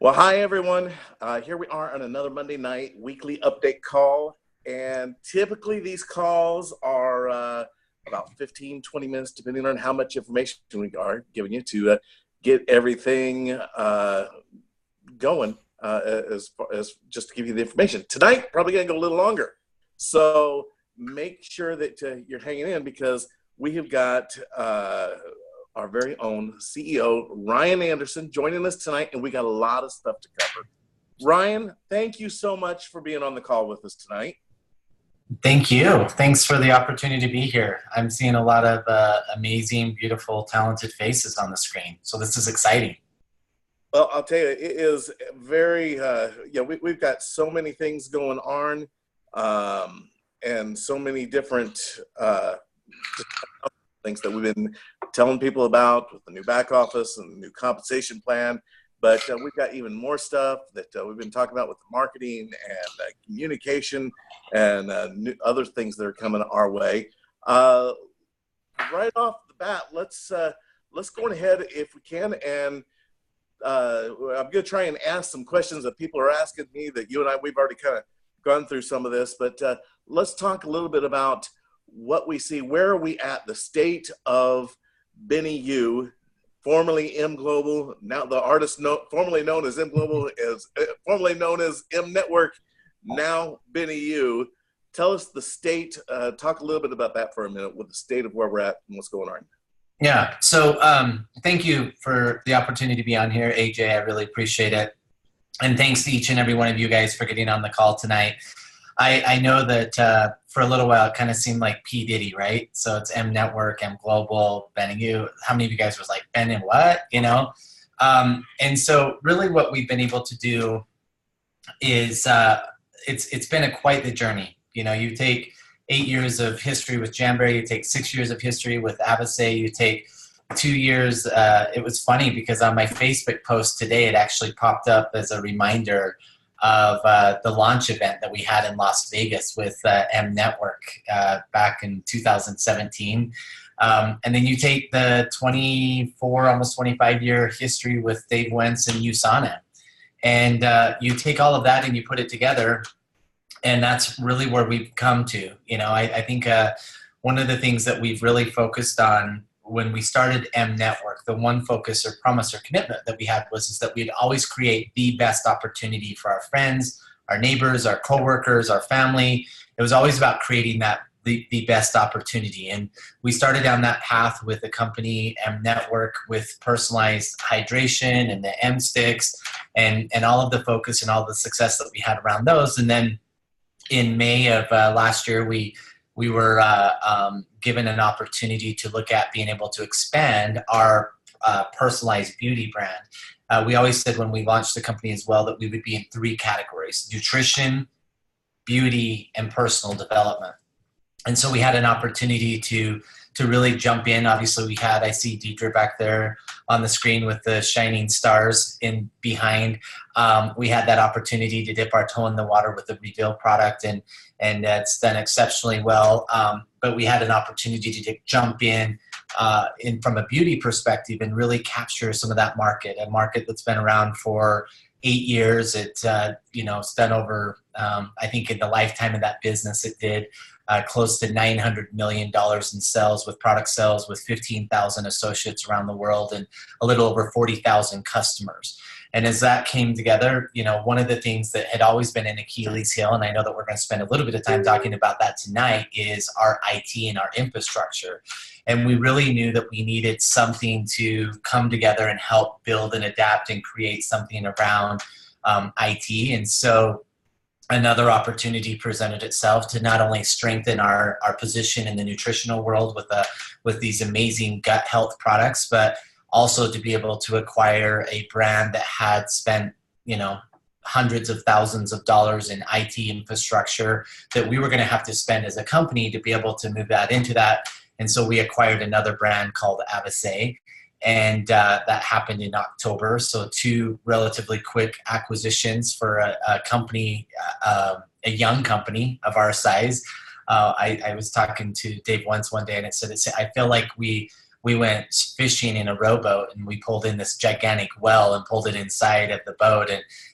Well, hi everyone. Here we are on another Monday night weekly update call. And typically these calls are about 15, 20 minutes, depending on how much information we are giving you to get everything going as far as just to give you the information. Tonight, probably going to go a little longer. So make sure that you're hanging in because we have got our very own CEO, Ryan Anderson, joining us tonight, and we got a lot of stuff to cover. Ryan, thank you so much for being on the call with us tonight. Thank you. Thanks for the opportunity to be here. I'm seeing a lot of amazing, beautiful, talented faces on the screen. So this is exciting. Well, I'll tell you, it is very, we've got so many things going on and so many different things that we've been telling people about with the new back office and the new compensation plan. But we've got even more stuff that we've been talking about with the marketing and communication and other things that are coming our way. Right off the bat, let's go ahead if we can. And I'm going to try and ask some questions that people are asking me that you and we've already kind of gone through some of this. But let's talk a little bit about what we see. Where are we at? The state of BeneYOU, formerly M Global, now the artist formerly known as M Global, is formerly known as M.Network, now BeneYOU. Tell us the state. Talk a little bit about that for a minute, with the state of where we're at and what's going on. Yeah. So thank you for the opportunity to be on here, AJ. I really appreciate it. And thanks to each and every one of you guys for getting on the call tonight. I know that for a little while it kind of seemed like P. Diddy, right? So it's M.Network, M Global, BeneYOU. How many of you guys was like, Ben and what? You know? And so really what we've been able to do is it's been quite the journey. You know, you take 8 years of history with Jamberry, you take 6 years of history with Avase, you take 2 years. It was funny because on my Facebook post today, it actually popped up as a reminder of the launch event that we had in Las Vegas with M.Network back in 2017. And then you take the 24, almost 25-year history with Dave Wentz and USANA. And you take all of that and you put it together, and that's really where we've come to. You know, I think one of the things that we've really focused on when we started M.Network, the one focus or promise or commitment that we had was that we'd always create the best opportunity for our friends, our neighbors, our coworkers, our family. It was always about creating the best opportunity. And we started down that path with the company M.Network with personalized hydration and the M sticks and all of the focus and all the success that we had around those. And then in May of last year, we were given an opportunity to look at being able to expand our personalized beauty brand. We always said when we launched the company as well that we would be in 3 categories: nutrition, beauty, and personal development. And so we had an opportunity to really jump in. Obviously, I see Deidre back there on the screen with the shining stars in behind. We had that opportunity to dip our toe in the water with the Reveal product, and it's done exceptionally well. But we had an opportunity to jump in from a beauty perspective and really capture some of that market, a market that's been around for 8 years. It's done over, I think in the lifetime of that business, it did close to $900 million in sales, with product sales, with 15,000 associates around the world and a little over 40,000 customers. And as that came together, you know, one of the things that had always been an Achilles heel, and I know that we're going to spend a little bit of time talking about that tonight, is our IT and our infrastructure. And we really knew that we needed something to come together and help build and adapt and create something around IT. And so another opportunity presented itself to not only strengthen our position in the nutritional world with these amazing gut health products, but also to be able to acquire a brand that had spent, you know, hundreds of thousands of dollars in IT infrastructure that we were going to have to spend as a company to be able to move that into that. And so we acquired another brand called Avase, and that happened in October. So 2 relatively quick acquisitions for a company, a young company of our size. I was talking to Dave Wentz one day, and I said, I feel like we we went fishing in a rowboat and we pulled in this gigantic well and pulled it inside of the boat.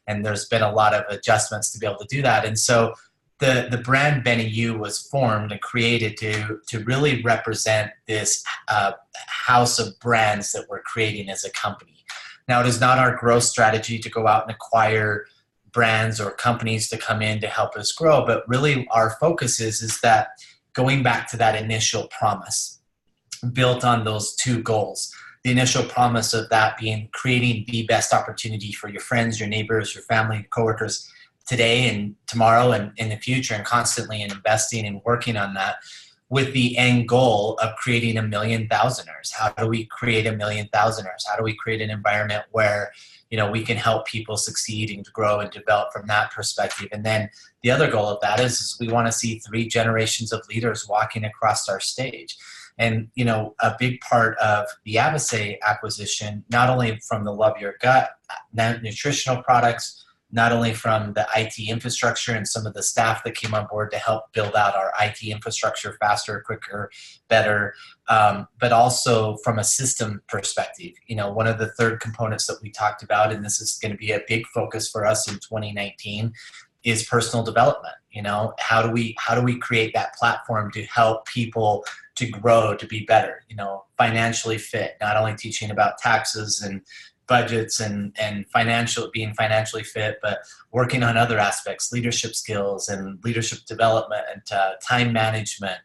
And there's been a lot of adjustments to be able to do that. And so the brand BeneYOU was formed and created to really represent this house of brands that we're creating as a company. Now, it is not our growth strategy to go out and acquire brands or companies to come in to help us grow, but really our focus is that going back to that initial promise built on those two goals. The initial promise of that being creating the best opportunity for your friends, your neighbors, your family, your coworkers today and tomorrow and in the future, and constantly investing and working on that with the end goal of creating 1,000,000ers. How do we create 1,000,000ers? How do we create an environment where, you know, we can help people succeed and grow and develop from that perspective? And then the other goal of that is we want to see 3 generations of leaders walking across our stage. And, you know, a big part of the Avicet acquisition, not only from the Love Your Gut nutritional products, not only from the IT infrastructure and some of the staff that came on board to help build out our IT infrastructure faster, quicker, better, but also from a system perspective. You know, one of the third components that we talked about, and this is going to be a big focus for us in 2019, is personal development. You know, how do we create that platform to help people to grow, to be better, you know, financially fit, not only teaching about taxes and budgets and being financially fit, but working on other aspects, leadership skills and leadership development and time management,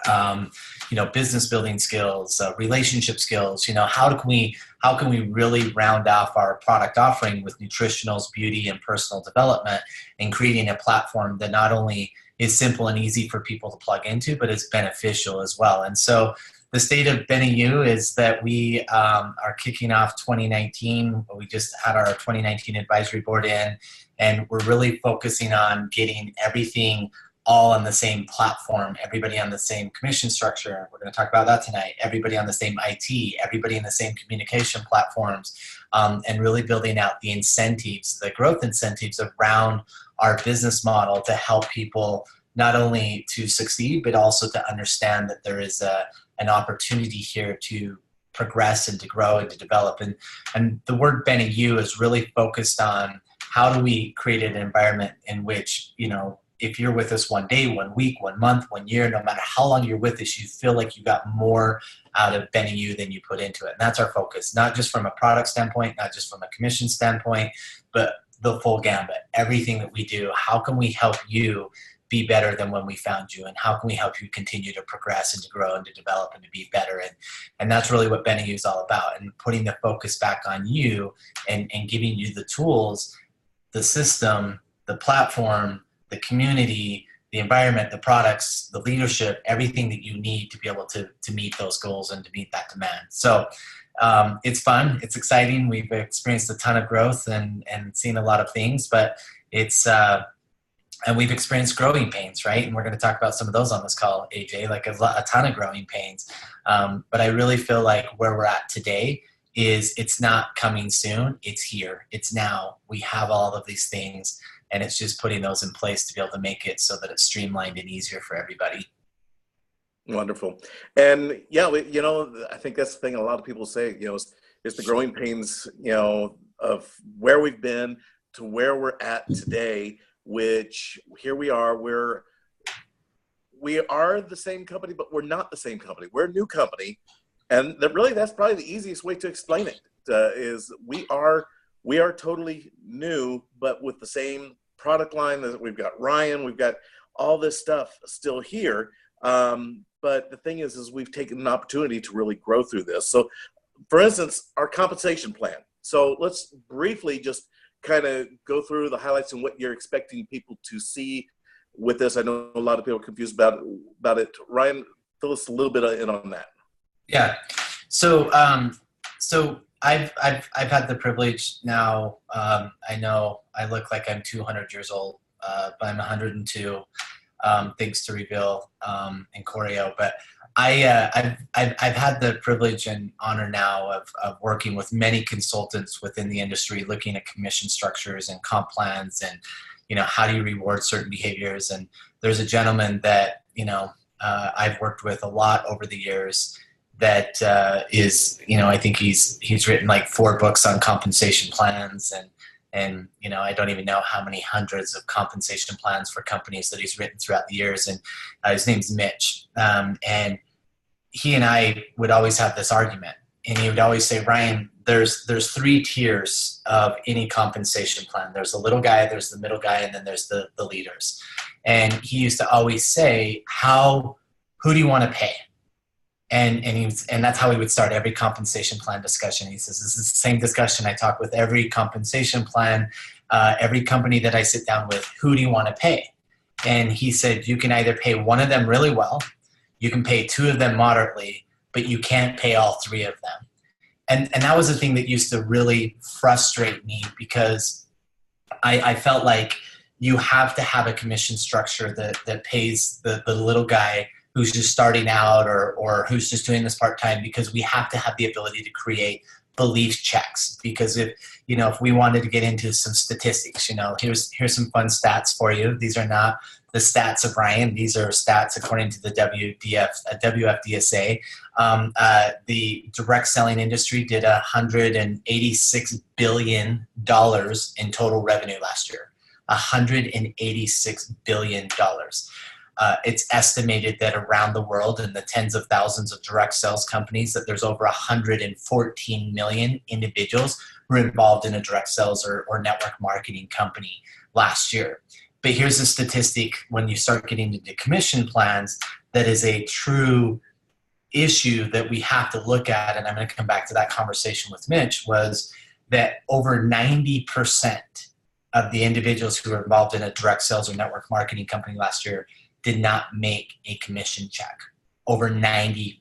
you know, business building skills, relationship skills. You know, how can we really round off our product offering with nutritionals, beauty, and personal development, and creating a platform that not only is simple and easy for people to plug into, but is beneficial as well. And so the state of BeneYOU is that we are kicking off 2019. We just had our 2019 advisory board in, and we're really focusing on getting everything all on the same platform, everybody on the same commission structure. We're going to talk about that tonight. Everybody on the same IT, everybody in the same communication platforms, and really building out the incentives, the growth incentives around our business model to help people not only to succeed, but also to understand that there is an opportunity here to progress and to grow and to develop. And the word BeneYOU is really focused on how do we create an environment in which, you know, if you're with us one day, 1 week, 1 month, 1 year, no matter how long you're with us, you feel like you got more out of BeneYOU than you put into it. And that's our focus, not just from a product standpoint, not just from a commission standpoint, but the full gambit, everything that we do. How can we help you be better than when we found you? And how can we help you continue to progress and to grow and to develop and to be better? And that's really what BeneYOU is all about, and putting the focus back on you and giving you the tools, the system, the platform, the community, the environment, the products, the leadership, everything that you need to be able to meet those goals and to meet that demand. So it's fun. It's exciting. We've experienced a ton of growth and seen a lot of things, but it's, and we've experienced growing pains, right? And we're going to talk about some of those on this call, AJ, like a ton of growing pains. But I really feel like where we're at today is it's not coming soon. It's here. It's now. We have all of these things, and it's just putting those in place to be able to make it so that it's streamlined and easier for everybody. Wonderful. And yeah, you know, I think that's the thing a lot of people say, you know, is the growing pains, you know, of where we've been to where we're at today, which here we are, we are the same company, but we're not the same company. We're a new company. And that's probably the easiest way to explain it, is we are totally new, but with the same product line. That we've got Ryan, we've got all this stuff still here. But the thing is we've taken an opportunity to really grow through this. So for instance, our compensation plan. So let's briefly just kind of go through the highlights and what you're expecting people to see with this. I know a lot of people are confused about it. Ryan, fill us a little bit in on that. Yeah. So I've had the privilege now. I know I look like I'm 200 years old, but I'm 102. Thanks to Reveal and Choreo. But I've had the privilege and honor now of working with many consultants within the industry, looking at commission structures and comp plans, and, you know, how do you reward certain behaviors? And there's a gentleman that, you know, I've worked with a lot over the years that is, I think he's written like 4 books on compensation plans, and I don't even know how many hundreds of compensation plans for companies that he's written throughout the years. And his name's Mitch, and he and I would always have this argument, and he would always say, Ryan, there's 3 tiers of any compensation plan. There's the little guy, there's the middle guy, and then there's the leaders. And he used to always say, who do you want to pay? And that's how he would start every compensation plan discussion. He says, this is the same discussion I talk with every compensation plan, every company that I sit down with. Who do you want to pay? And he said, you can either pay one of them really well, you can pay 2 of them moderately, but you can't pay all 3 of them. And that was the thing that used to really frustrate me, because I felt like you have to have a commission structure that pays the little guy who's just starting out or who's just doing this part-time, because we have to have the ability to create belief checks. Because if we wanted to get into some statistics, here's some fun stats for you. These are not the stats of Ryan. These are stats according to the WFDSA. The direct selling industry did $186 billion in total revenue last year. $186 billion. It's estimated that around the world, in the tens of thousands of direct sales companies, that there's over 114 million individuals who are involved in a direct sales or network marketing company last year. But here's a statistic when you start getting into commission plans that is a true issue that we have to look at, and I'm going to come back to that conversation with Mitch, was that over 90% of the individuals who were involved in a direct sales or network marketing company last year did not make a commission check. Over 90%.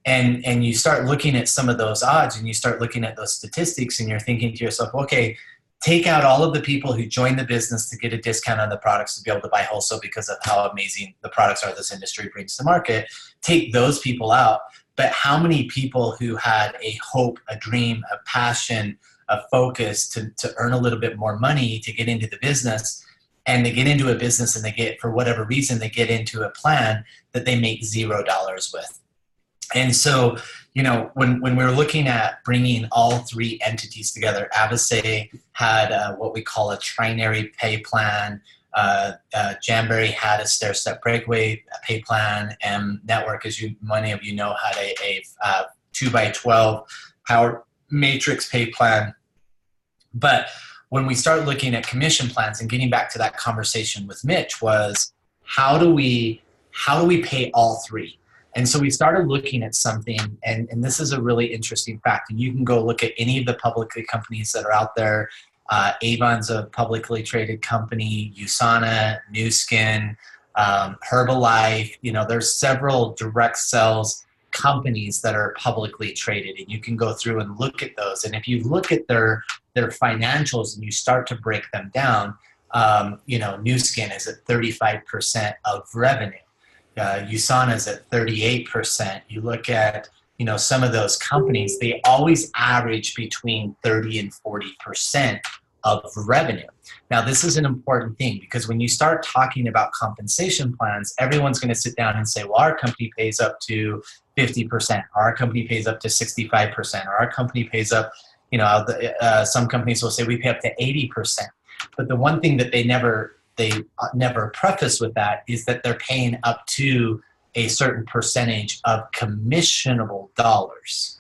And you start looking at some of those odds, and you start looking at those statistics, and you're thinking to yourself, okay, take out all of the people who joined the business to get a discount on the products to be able to buy wholesale because of how amazing the products are this industry brings to market. Take those people out. But how many people who had a hope, a dream, a passion, a focus to earn a little bit more money to get into the business, and they get into a business and they get, for whatever reason, they get into a plan that they make $0 with. And so, when we were looking at bringing all 3 entities together, Avasay had what we call a trinary pay plan. Jamberry had a stair-step breakaway pay plan. M.Network, as many of you know, had a 2x12 power matrix pay plan. But when we start looking at commission plans, and getting back to that conversation with Mitch, was how do we pay all 3? And so we started looking at something, and this is a really interesting fact, and you can go look at any of the publicly companies that are out there. Avon's a publicly traded company, USANA, Nu Skin, Herbalife. There's several direct sales companies that are publicly traded, and you can go through and look at those. And if you look at their financials and you start to break them down, Nu Skin is at 35% of revenue. USANA is at 38%. You look at, some of those companies, they always average between 30 and 40% of revenue. Now, this is an important thing, because when you start talking about compensation plans, everyone's going to sit down and say, well, our company pays up to 50%, or our company pays up to 65%, or our company pays up, some companies will say we pay up to 80%. But the one thing that they never preface with that is that they're paying up to a certain percentage of commissionable dollars.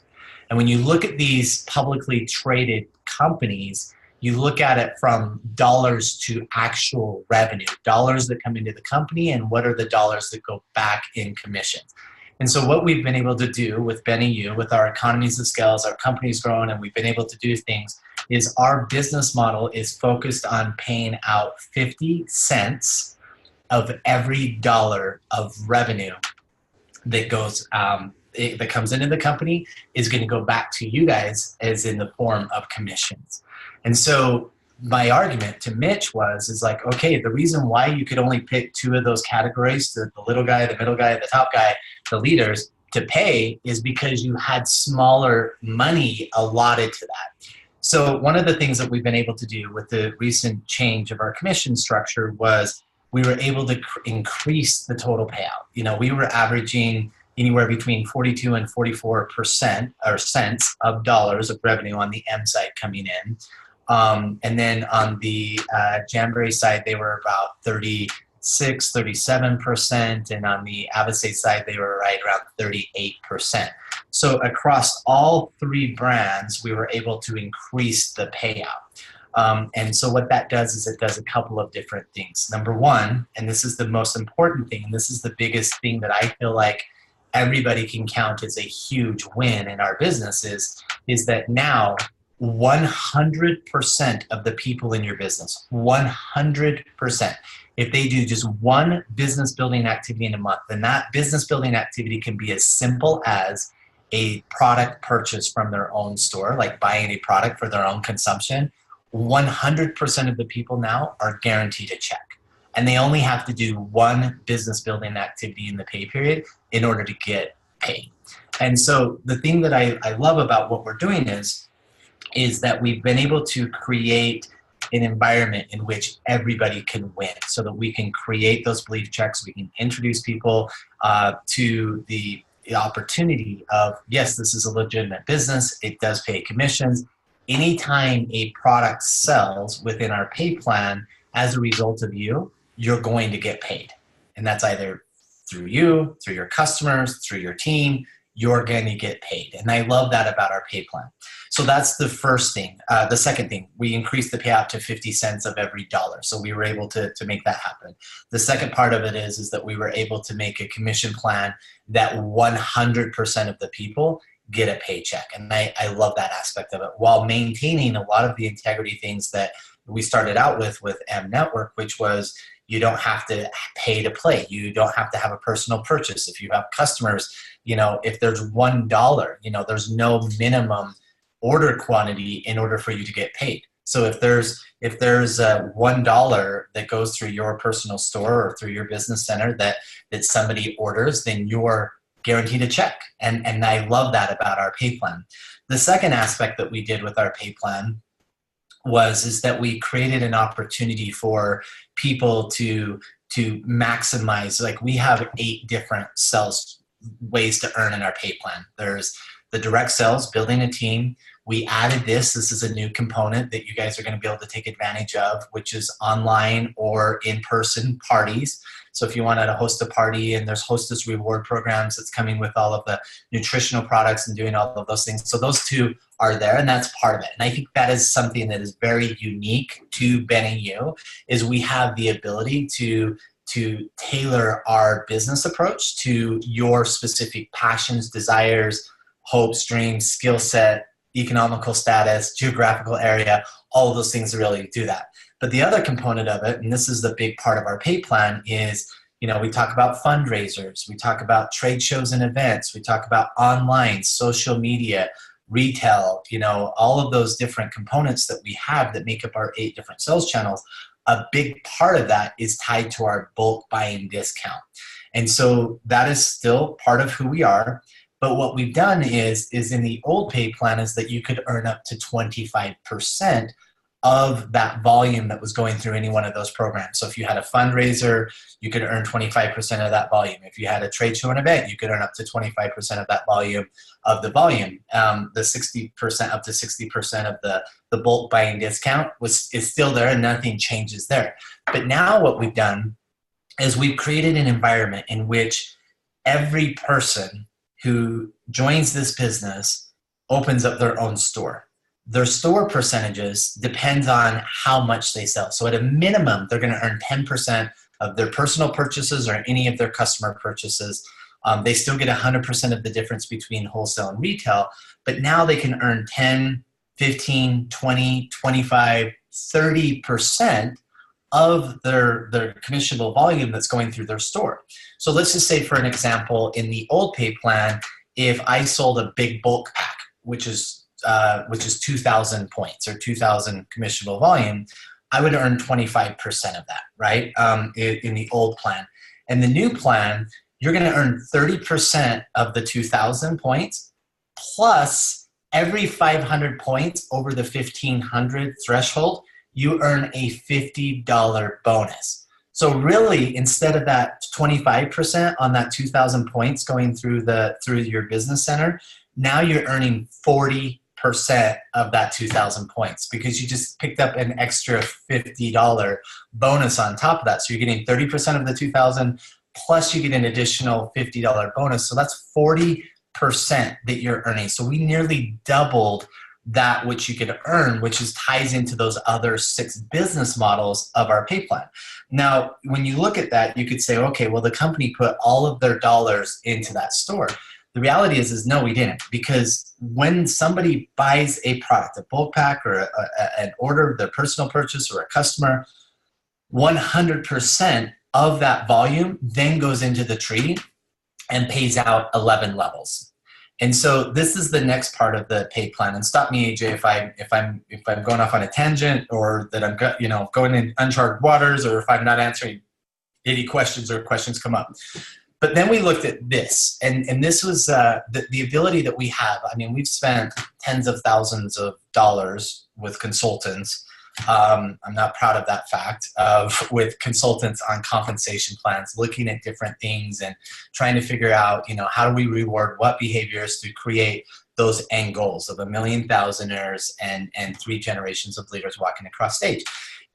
And when you look at these publicly traded companies, you look at it from dollars to actual revenue, dollars that come into the company, and what are the dollars that go back in commissions. And so what we've been able to do with BeneYOU, with our economies of scale, as our company's grown and we've been able to do things, is our business model is focused on paying out 50 cents of every dollar of revenue that goes that comes into the company is going to go back to you guys as in the form of commissions. And so my argument to Mitch is like, okay, the reason why you could only pick 2 of those categories, the little guy, the middle guy, the top guy, the leaders, to pay, is because you had smaller money allotted to that. So one of the things that we've been able to do with the recent change of our commission structure was we were able to increase the total payout. We were averaging, anywhere between 42 and 44% or cents of dollars of revenue on the M side coming in. And then on the Jamboree side, they were about 36, 37%. And on the Avocet side, they were right around 38%. So across all three brands, we were able to increase the payout. And so what that does is it does a couple of different things. Number one, and this is the most important thing, and this is the biggest thing that I feel like everybody can count as a huge win in our business is that now 100% of the people in your business, 100%, if they do just one business building activity in a month, then that business building activity can be as simple as a product purchase from their own store, like buying a product for their own consumption. 100% of the people now are guaranteed a check. And they only have to do one business building activity in the pay period in order to get paid. And so the thing that I love about what we're doing is that we've been able to create an environment in which everybody can win so that we can create those belief checks. We can introduce people to the opportunity of, yes, this is a legitimate business. It does pay commissions. Anytime a product sells within our pay plan, as a result of you, you're going to get paid. And that's either through you, through your customers, through your team, you're going to get paid. And I love that about our pay plan. So that's the first thing. The second thing, we increased the payout to 50 cents of every dollar. So we were able to make that happen. The second part of it is that we were able to make a commission plan that 100% of the people get a paycheck. And I love that aspect of it, while maintaining a lot of the integrity things that we started out with M.Network, which was you don't have to pay to play. You don't have to have a personal purchase. If you have customers, if there's $1, there's no minimum order quantity in order for you to get paid. So if there's $1 that goes through your personal store or through your business center that somebody orders, then you're guaranteed a check. And I love that about our pay plan. The second aspect that we did with our pay plan is that we created an opportunity for people to maximize. Like, we have 8 different sales ways to earn in our pay plan. There's the direct sales, building a team. We added this is a new component that you guys are going to be able to take advantage of, which is online or in-person parties. So if you wanted to host a party, and there's Hostess reward programs that's coming with all of the nutritional products and doing all of those things. So those 2 are there, and that's part of it. And I think that is something that is very unique to BeneYOU, is we have the ability to tailor our business approach to your specific passions, desires, hopes, dreams, skill set, economical status, geographical area, all of those things really do that. But the other component of it, and this is the big part of our pay plan, is, we talk about fundraisers, we talk about trade shows and events, we talk about online, social media, retail, all of those different components that we have that make up our 8 different sales channels. A big part of that is tied to our bulk buying discount. And so that is still part of who we are. But what we've done is in the old pay plan is that you could earn up to 25% of that volume that was going through any one of those programs. So if you had a fundraiser, you could earn 25% of that volume. If you had a trade show and event, you could earn up to 25% of that volume the 60% up to 60% of the bulk buying discount is still there, and nothing changes there. But now what we've done is we've created an environment in which every person who joins this business opens up their own store. Their store percentages depends on how much they sell. So at a minimum, they're going to earn 10% of their personal purchases or any of their customer purchases. They still get 100% of the difference between wholesale and retail, but now they can earn 10, 15, 20, 25, 30% of their commissionable volume that's going through their store. So let's just say, for an example, in the old pay plan, if I sold a big bulk pack, which is 2,000 points or 2,000 commissionable volume, I would earn 25% of that, right? In the old plan. And the new plan, you're going to earn 30% of the 2,000 points, plus every 500 points over the 1,500 threshold, you earn a $50 bonus. So really, instead of that 25% on that 2,000 points going through your business center, now you're earning 40% of that 2,000 points because you just picked up an extra $50 bonus on top of that. So you're getting 30% of the 2,000 plus you get an additional $50 bonus. So that's 40% that you're earning. So we nearly doubled that which you could earn, which ties into those other 6 business models of our pay plan. Now, when you look at that, you could say, okay, well, the company put all of their dollars into that store. The reality is no, we didn't, because when somebody buys a product, a bulk pack or an order, their personal purchase or a customer, 100% of that volume then goes into the tree and pays out 11 levels. And so this is the next part of the pay plan. And stop me, AJ, if I'm going off on a tangent or that I'm going in uncharted waters, or if I'm not answering any questions or questions come up. But then we looked at this, and this was the ability that we have. I mean, we've spent tens of thousands of dollars with consultants. I'm not proud of that fact with consultants on compensation plans, looking at different things and trying to figure out, how do we reward what behaviors to create those end goals of 1 million thousandaires and 3 generations of leaders walking across stage.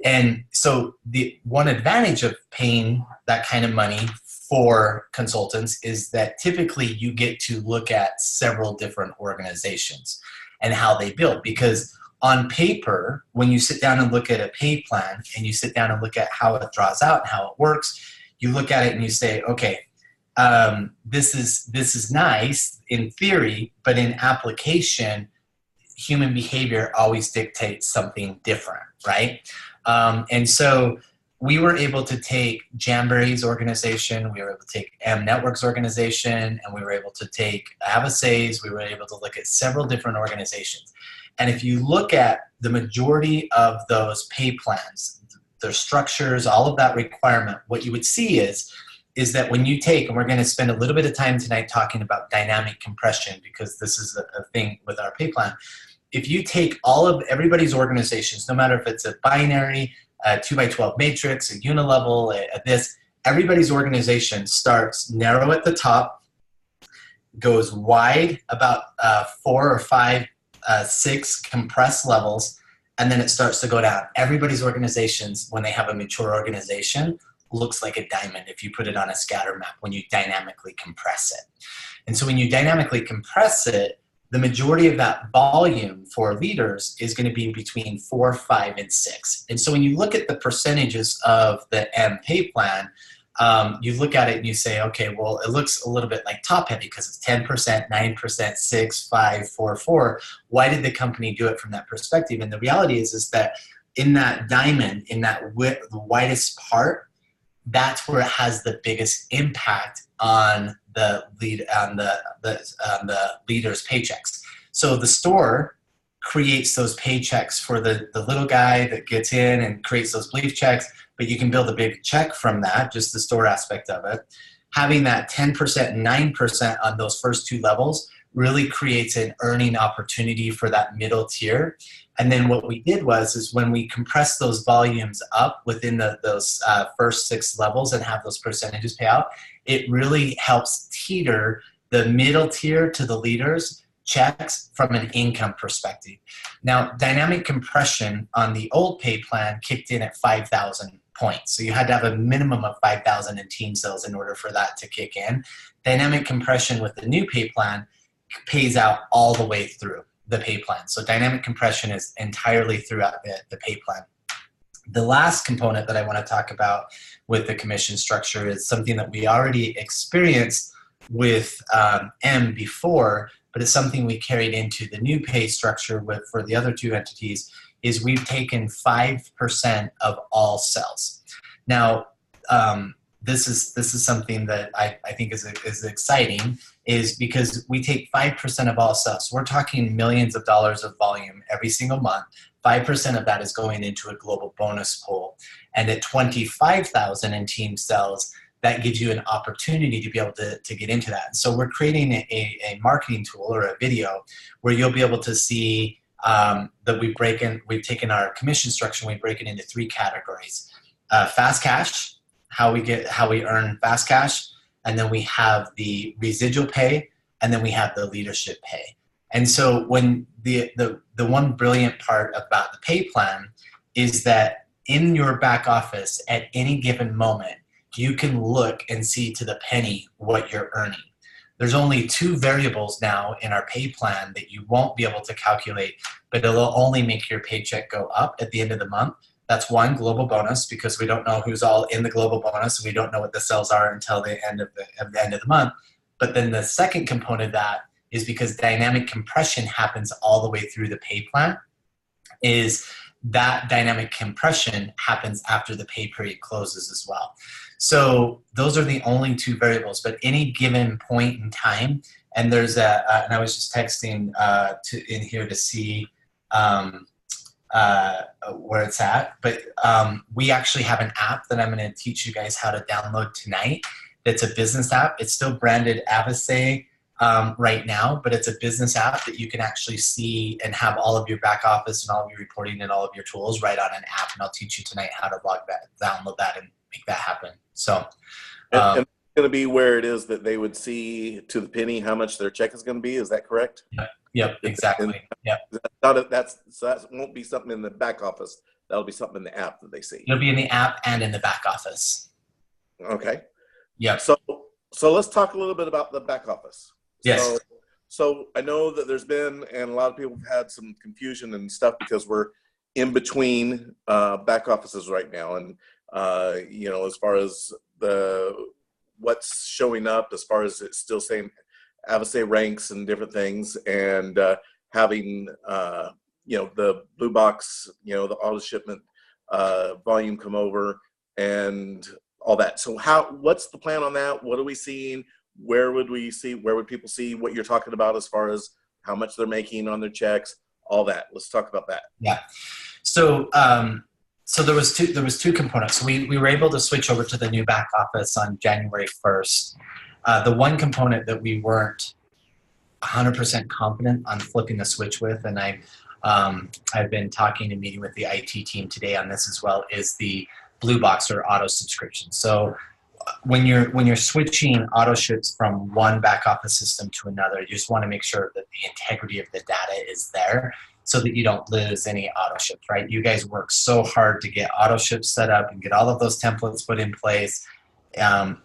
And so the one advantage of paying that kind of money for consultants is that typically you get to look at several different organizations and how they build, because on paper, when you sit down and look at a pay plan and you sit down and look at how it draws out and how it works, you look at it and you say, okay, this is nice in theory, but in application, human behavior always dictates something different, right? And so we were able to take Jamboree's organization, we were able to take M.Network's organization, and we were able to take Avasay's, we were able to look at several different organizations. And if you look at the majority of those pay plans, their structures, all of that requirement, what you would see is that when you take, and we're going to spend a little bit of time tonight talking about dynamic compression, because this is a thing with our pay plan. If you take all of everybody's organizations, no matter if it's a binary, a 2x12 matrix, a unilevel, everybody's organization starts narrow at the top, goes wide about 4 or 5, 6 compressed levels, and then it starts to go down. Everybody's organizations, when they have a mature organization, looks like a diamond if you put it on a scatter map when you dynamically compress it. And so when you dynamically compress it, the majority of that volume for leaders is going to be between 4, 5, and 6. And so when you look at the percentages of the M pay plan, you look at it and you say, okay, well, it looks a little bit like top heavy because it's 10%, 9%, 6, 5, 4, 4. Why did the company do it from that perspective? And the reality is that in that diamond, in that the widest part, that's where it has the biggest impact on the leader's paychecks. So the store creates those paychecks for the little guy that gets in and creates those belief checks, but you can build a big check from that, just the store aspect of it. Having that 10% and 9% on those first 2 levels really creates an earning opportunity for that middle tier. And then what we did is when we compress those volumes up within those first 6 levels and have those percentages pay out, it really helps teeter the middle tier to the leaders checks from an income perspective. Now, dynamic compression on the old pay plan kicked in at 5,000 points. So you had to have a minimum of 5,000 in team sales in order for that to kick in. Dynamic compression with the new pay plan pays out all the way through the pay plan. So dynamic compression is entirely throughout the pay plan. The last component that I want to talk about with the commission structure is something that we already experienced with M before, but it's something we carried into the new pay structure for the other 2 entities, is we've taken 5% of all sales. Now, this is something that I think is exciting, is because we take 5% of all sales. We're talking millions of dollars of volume every single month. 5% of that is going into a global bonus pool. And at 25,000 in team sales, that gives you an opportunity to be able to get into that. So we're creating a marketing tool or a video where you'll be able to see that we've taken our commission structure and we break it into 3 categories. Fast cash, how we earn fast cash, and then we have the residual pay, and then we have the leadership pay. And so when the one brilliant part about the pay plan is that in your back office at any given moment, you can look and see to the penny what you're earning. There's only 2 variables now in our pay plan that you won't be able to calculate, but it'll only make your paycheck go up at the end of the month. That's one, global bonus, because we don't know who's all in the global bonus, and we don't know what the sales are until the end of the month. But then the second component of that is because dynamic compression happens all the way through the pay plan, is that dynamic compression happens after the pay period closes as well. So those are the only 2 variables, but any given point in time, and there's and I was just texting in here to see where it's at, but we actually have an app that I'm going to teach you guys how to download tonight. It's a business app. It's still branded Avasay right now, but it's a business app that you can actually see and have all of your back office and all of your reporting and all of your tools right on an app. And I'll teach you tonight how to download that and make that happen. So, and it's going to be where it is that they would see to the penny how much their check is going to be. Is that correct? Yep, exactly. Yep. So that won't be something in the back office. That'll be something in the app that they see. It'll be in the app and in the back office. Okay. Yeah. So let's talk a little bit about the back office. Yes. So I know that there's been, and a lot of people have had some confusion and stuff because we're in between back offices right now. And, as far as what's showing up, as far as it's still saying Avasay ranks and different things, and having, the blue box, the auto shipment volume come over and all that. So what's the plan on that? What are we seeing? Where would people see what you're talking about as far as how much they're making on their checks, all that? Let's talk about that. Yeah. So, there was two components. So we were able to switch over to the new back office on January 1st. The one component that we weren't 100% confident on flipping the switch with, and I've been talking and meeting with the IT team today on this as well, is the blue box or auto subscription. So when you're switching auto ships from one back office system to another, you just want to make sure that the integrity of the data is there so that you don't lose any auto ships, right? You guys work so hard to get auto ships set up and get all of those templates put in place.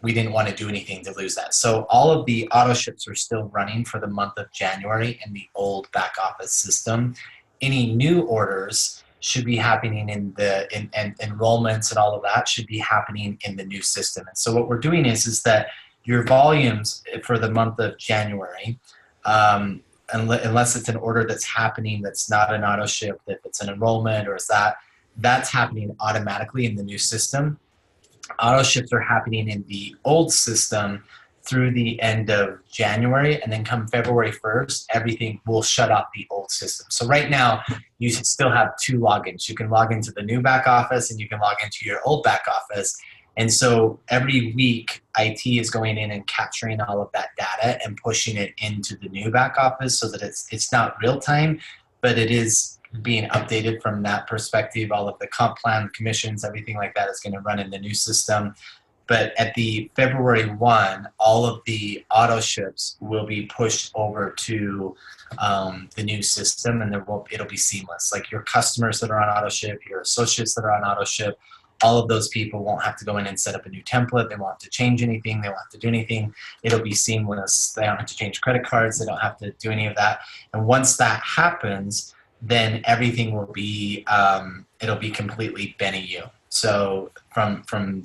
We didn't want to do anything to lose that. So all of the auto ships are still running for the month of January in the old back office system. Any new orders should be happening in enrollments and all of that should be happening in the new system. And so what we're doing is that your volumes for the month of January, unless it's an order that's happening that's not an auto ship, if it's an enrollment or is that's happening automatically in the new system. Auto ships are happening in the old system through the end of January, and then come February 1st, everything will shut off the old system. So right now, you should still have 2 logins. You can log into the new back office and you can log into your old back office. And so every week, IT is going in and capturing all of that data and pushing it into the new back office so that it's not real time, but it is being updated from that perspective. All of the comp plan, commissions, everything like that is going to run in the new system. But at the February 1, all of the auto ships will be pushed over to the new system, and it'll be seamless. Like your customers that are on auto ship, your associates that are on auto ship, all of those people won't have to go in and set up a new template. They won't have to change anything. They won't have to do anything. It'll be seamless. They don't have to change credit cards. They don't have to do any of that. And once that happens, then everything will be it'll be completely BeneYOU. So from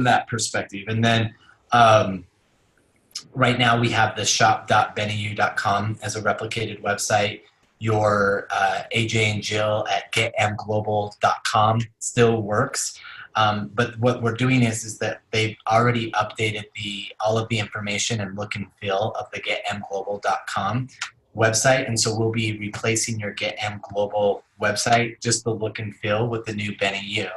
that perspective. And then right now we have the shop.BeneYOU.com as a replicated website. Your AJ and Jill at getmglobal.com still works. But what we're doing is that they've already updated all of the information and look and feel of the getmglobal.com website. And so we'll be replacing your GetMGlobal website, just the look and feel, with the new BeneYOU.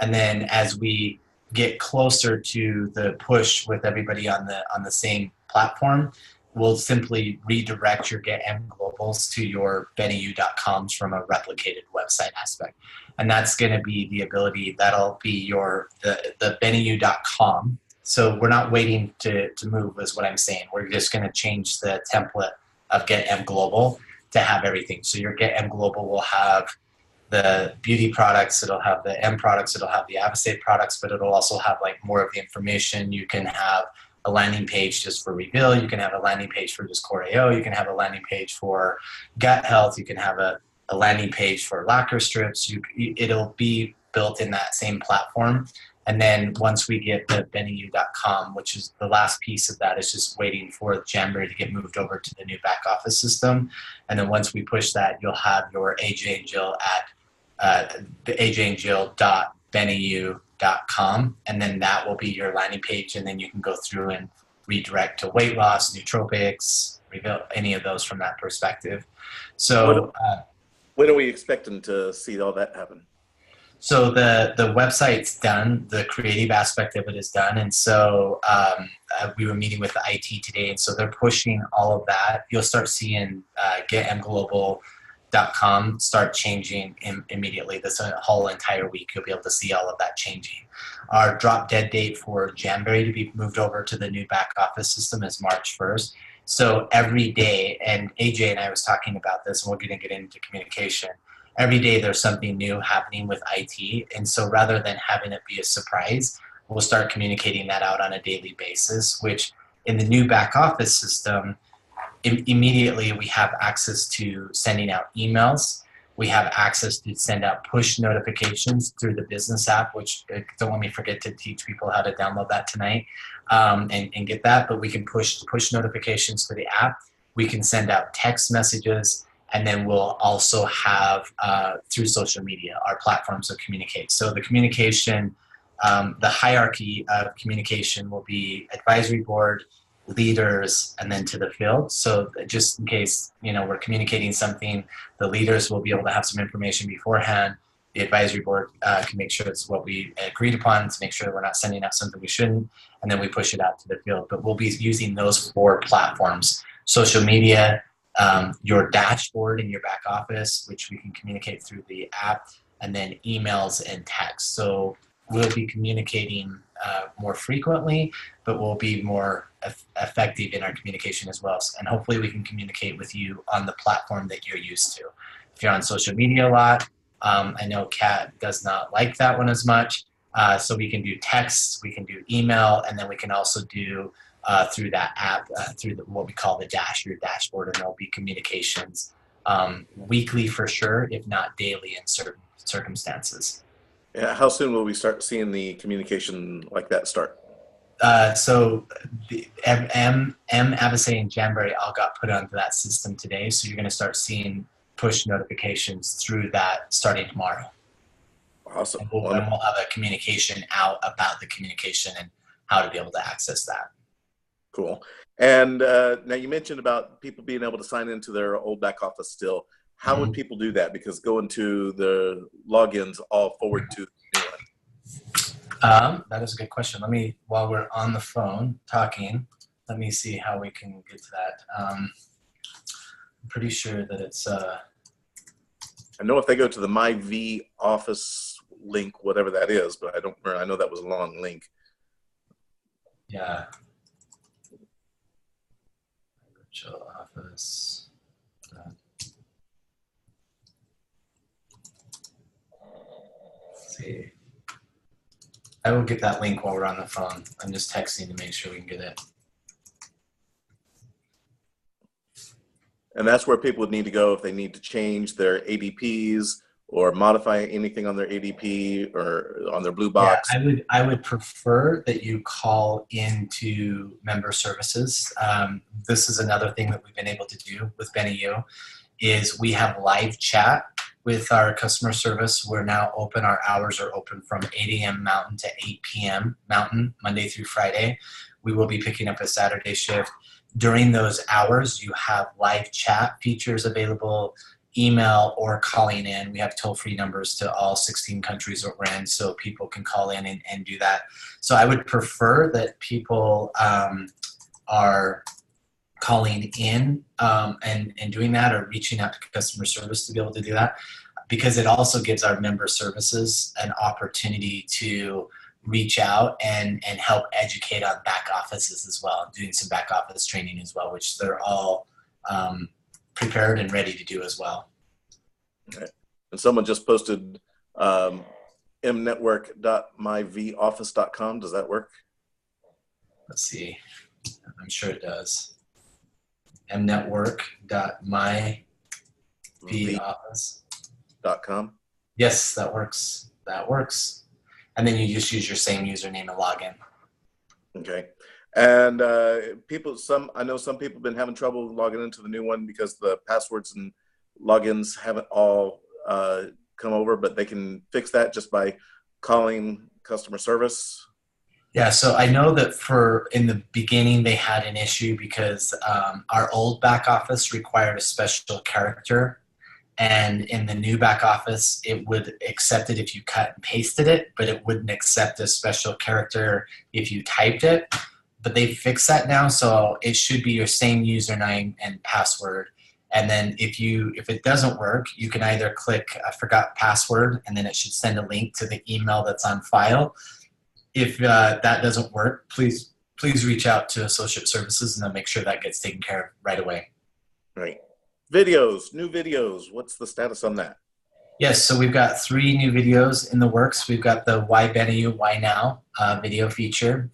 And then as we get closer to the push with everybody on the same platform, will simply redirect your Get M Globals to your BeneYOU.coms from a replicated website aspect. And that's going to be the ability, that'll be the BeneYOU.com. So we're not waiting to move is what I'm saying. We're just going to change the template of Get M Global to have everything. So your Get M Global will have the beauty products, it'll have the M products, it'll have the Avocet products, but it'll also have like more of the information. You can have a landing page just for Reveal, you can have a landing page for just Core AO, you can have a landing page for gut health, you can have a landing page for lacquer strips. It'll be built in that same platform. And then once we get the BeneYOU.com, which is the last piece of that, is just waiting for Jamboree to get moved over to the new back office system. And then once we push that, you'll have your AJ and Jill at ajandjill.beneyou.com, and then that will be your landing page, and then you can go through and redirect to weight loss, nootropics, Reveal, any of those from that perspective. So when are we expecting to see all that happen? So the website's done, the creative aspect of it is done, and so we were meeting with the IT today, and so they're pushing all of that. You'll start seeing getmglobal.com start changing immediately. This whole entire week, you'll be able to see all of that changing. Our drop dead date for Jamboree to be moved over to the new back office system is March 1st. So every day, and AJ and I was talking about this, and we're going to get into communication. Every day there's something new happening with IT, and so rather than having it be a surprise, we'll start communicating that out on a daily basis, which in the new back office system, immediately we have access to sending out emails. We have access to send out push notifications through the business app, which don't let me forget to teach people how to download that tonight and get that, but we can push notifications to the app. We can send out text messages. And then we'll also have, through social media, our platforms will communicate. So the communication, the hierarchy of communication will be advisory board, leaders, and then to the field. So just in case, we're communicating something, the leaders will be able to have some information beforehand. The advisory board can make sure it's what we agreed upon to make sure that we're not sending out something we shouldn't, and then we push it out to the field. But we'll be using those 4 platforms: social media, your dashboard in your back office, which we can communicate through the app, and then emails and text. So we'll be communicating more frequently, but we'll be more effective in our communication as well. And hopefully we can communicate with you on the platform that you're used to. If you're on social media a lot, I know Kat does not like that one as much. So we can do text, we can do email, and then we can also do through that app, through what we call your dashboard, and there'll be communications weekly for sure, if not daily in certain circumstances. Yeah, how soon will we start seeing the communication like that start? So the Avocet and Jamboree all got put onto that system today, so you're going to start seeing push notifications through that starting tomorrow. Awesome. And we'll have a communication out about the communication and how to be able to access that. Cool. And now you mentioned about people being able to sign into their old back office still. How would people do that? Because going to the logins all forward to the new one. That is a good question. While we're on the phone talking, let me see how we can get to that. I'm pretty sure that it's... I know if they go to the My V Office link, whatever that is, but I don't remember. I know that was a long link. Yeah. Virtual office. Let's see. I will get that link while we're on the phone. I'm just texting to make sure we can get it. And that's where people would need to go if they need to change their ADPs or modify anything on their ADP or on their blue box. Yeah, I would prefer that you call into member services. This is another thing that we've been able to do with BeneYOU is we have live chat with our customer service. We're now open. Our hours are open from 8 a.m. Mountain to 8 p.m. Mountain, Monday through Friday. We will be picking up a Saturday shift. During those hours, you have live chat features available, email, or calling in. We have toll-free numbers to all 16 countries that we're in, so people can call in and do that. So I would prefer that people are calling in and doing that, or reaching out to customer service to be able to do that, because it also gives our member services an opportunity to reach out and help educate on back offices as well, doing some back office training as well, which they're all prepared and ready to do as well. Okay. And someone just posted M.Network.myvoffice.com. Does that work? Let's see. I'm sure it does. M.Network.myvoffice.com. Yes, that works. That works. And then you just use your same username and login. Okay. And I know some people have been having trouble logging into the new one because the passwords and logins haven't all come over, but they can fix that just by calling customer service. Yeah, so I know that in the beginning they had an issue because our old back office required a special character, and in the new back office it would accept it if you cut and pasted it, but it wouldn't accept a special character if you typed it. But they fixed that now, so it should be your same username and password. And then if it doesn't work, you can either click forgot password, and then it should send a link to the email that's on file. If that doesn't work, please reach out to Associate Services, and they'll make sure that gets taken care of right away. Right. Videos, new videos. What's the status on that? Yes, so we've got 3 new videos in the works. We've got the Why BeneYOU, Why Now video feature.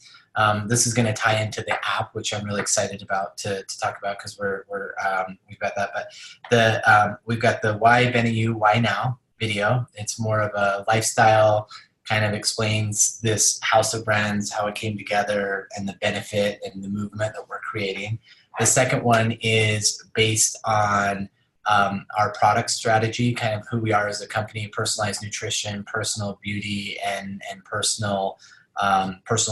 This is going to tie into the app, which I'm really excited about to talk about, because we've got that. But we've got the Why BeneYOU, Why Now video. It's more of a lifestyle, kind of explains this house of brands, how it came together, and the benefit and the movement that we're creating. The second one is based on our product strategy, kind of who we are as a company, personalized nutrition, personal beauty, and personal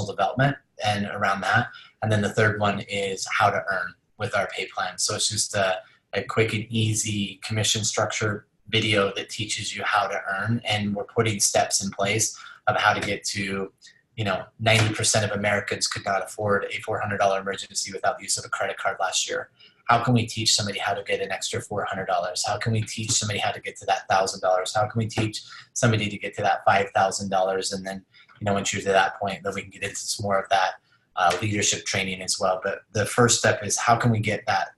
development, and around that. And then the third one is how to earn with our pay plan. So it's just a quick and easy commission structure video that teaches you how to earn, and we're putting steps in place of how to get to, 90% of Americans could not afford a $400 emergency without the use of a credit card last year. How can we teach somebody how to get an extra $400? How can we teach somebody how to get to that $1,000? How can we teach somebody to get to that $5,000? And then, once you're to that point, then we can get into some more of that leadership training as well. But the first step is, how can we get that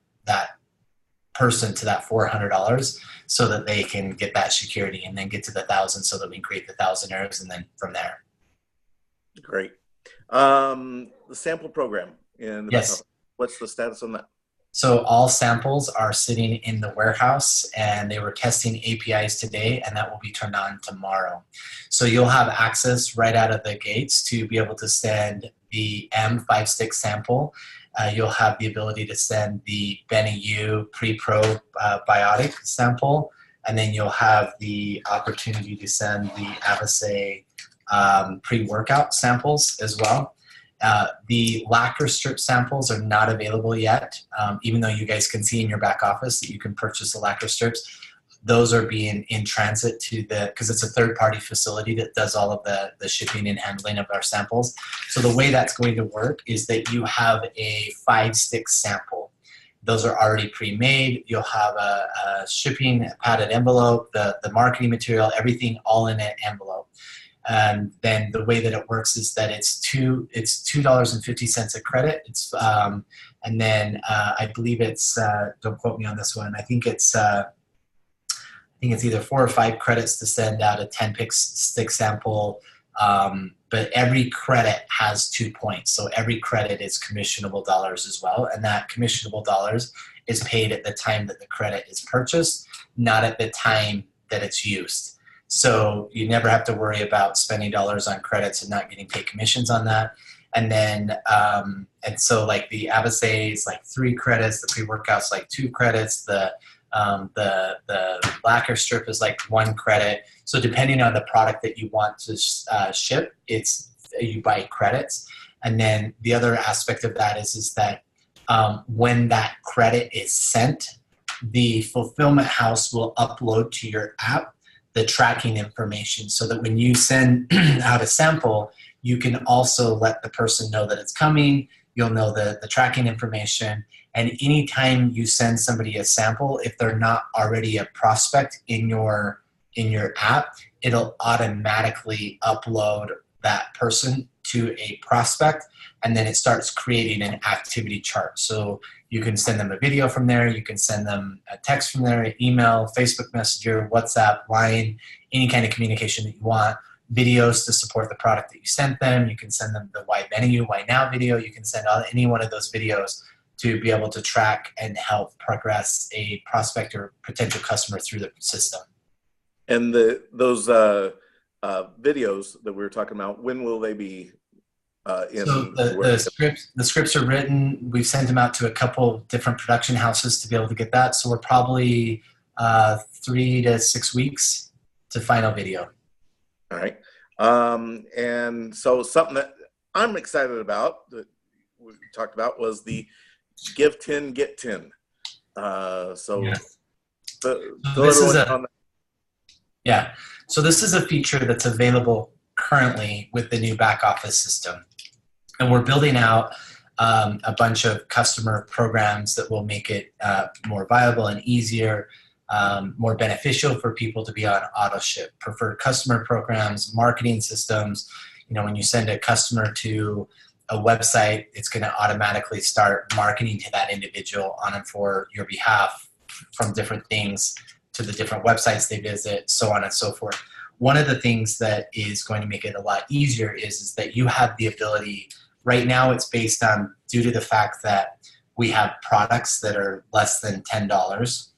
person to that $400 so that they can get that security, and then get to the 1,000 so that we can create the thousandaires, and then from there. Great. The sample program. Yes. What's the status on that? So all samples are sitting in the warehouse, and they were testing APIs today, and that will be turned on tomorrow. So you'll have access right out of the gates to be able to send the M5-stick sample. You'll have the ability to send the BeneYOU pre-probiotic sample, and then you'll have the opportunity to send the Avase pre-workout samples as well. The lacquer strip samples are not available yet, even though you guys can see in your back office that you can purchase the lacquer strips. Those are being in transit because it's a third-party facility that does all of the shipping and handling of our samples. So the way that's going to work is that you have a 5-stick sample. Those are already pre-made. You'll have a shipping padded envelope, the marketing material, everything all in an envelope. And then the way that it works is that it's $2.50 a credit. And then I believe it's don't quote me on this one. I think it's either 4 or 5 credits to send out a 10-stick sample. But every credit has 2 points. So every credit is commissionable dollars as well. And that commissionable dollars is paid at the time that the credit is purchased, not at the time that it's used. So you never have to worry about spending dollars on credits and not getting paid commissions on that. And then, and so like the Avase is like 3 credits, the pre-workout's like 2 credits, the lacquer strip is like 1 credit. So depending on the product that you want to ship, you buy credits. And then the other aspect of that is that when that credit is sent, the fulfillment house will upload to your app the tracking information, so that when you send out a sample, you can also let the person know that it's coming. You'll know the tracking information, And anytime you send somebody a sample, if they're not already a prospect in your app, it'll automatically upload that person to a prospect, and then it starts creating an activity chart. So you can send them a video from there, you can send them a text from there, email, Facebook Messenger, WhatsApp, Line, any kind of communication that you want, videos to support the product that you sent them. You can send them the Why BeneYOU, Why Now video. You can send any one of those videos to be able to track and help progress a prospect or potential customer through the system. And those videos that we were talking about, when will they be in? So the scripts are written. We've sent them out to a couple different production houses to be able to get that. So we're probably 3 to 6 weeks to final video. All right. And so something that I'm excited about that we talked about was the give 10, get 10. So this is a feature that's available currently with the new back office system. And we're building out a bunch of customer programs that will make it more viable and easier, more beneficial for people to be on auto ship, preferred customer programs, marketing systems. You know, when you send a customer to a website, it's going to automatically start marketing to that individual on and for your behalf, from different things to the different websites they visit, so on and so forth. One of the things that is going to make it a lot easier is that you have the ability. Right now it's based on, due to the fact that we have products that are less than $10,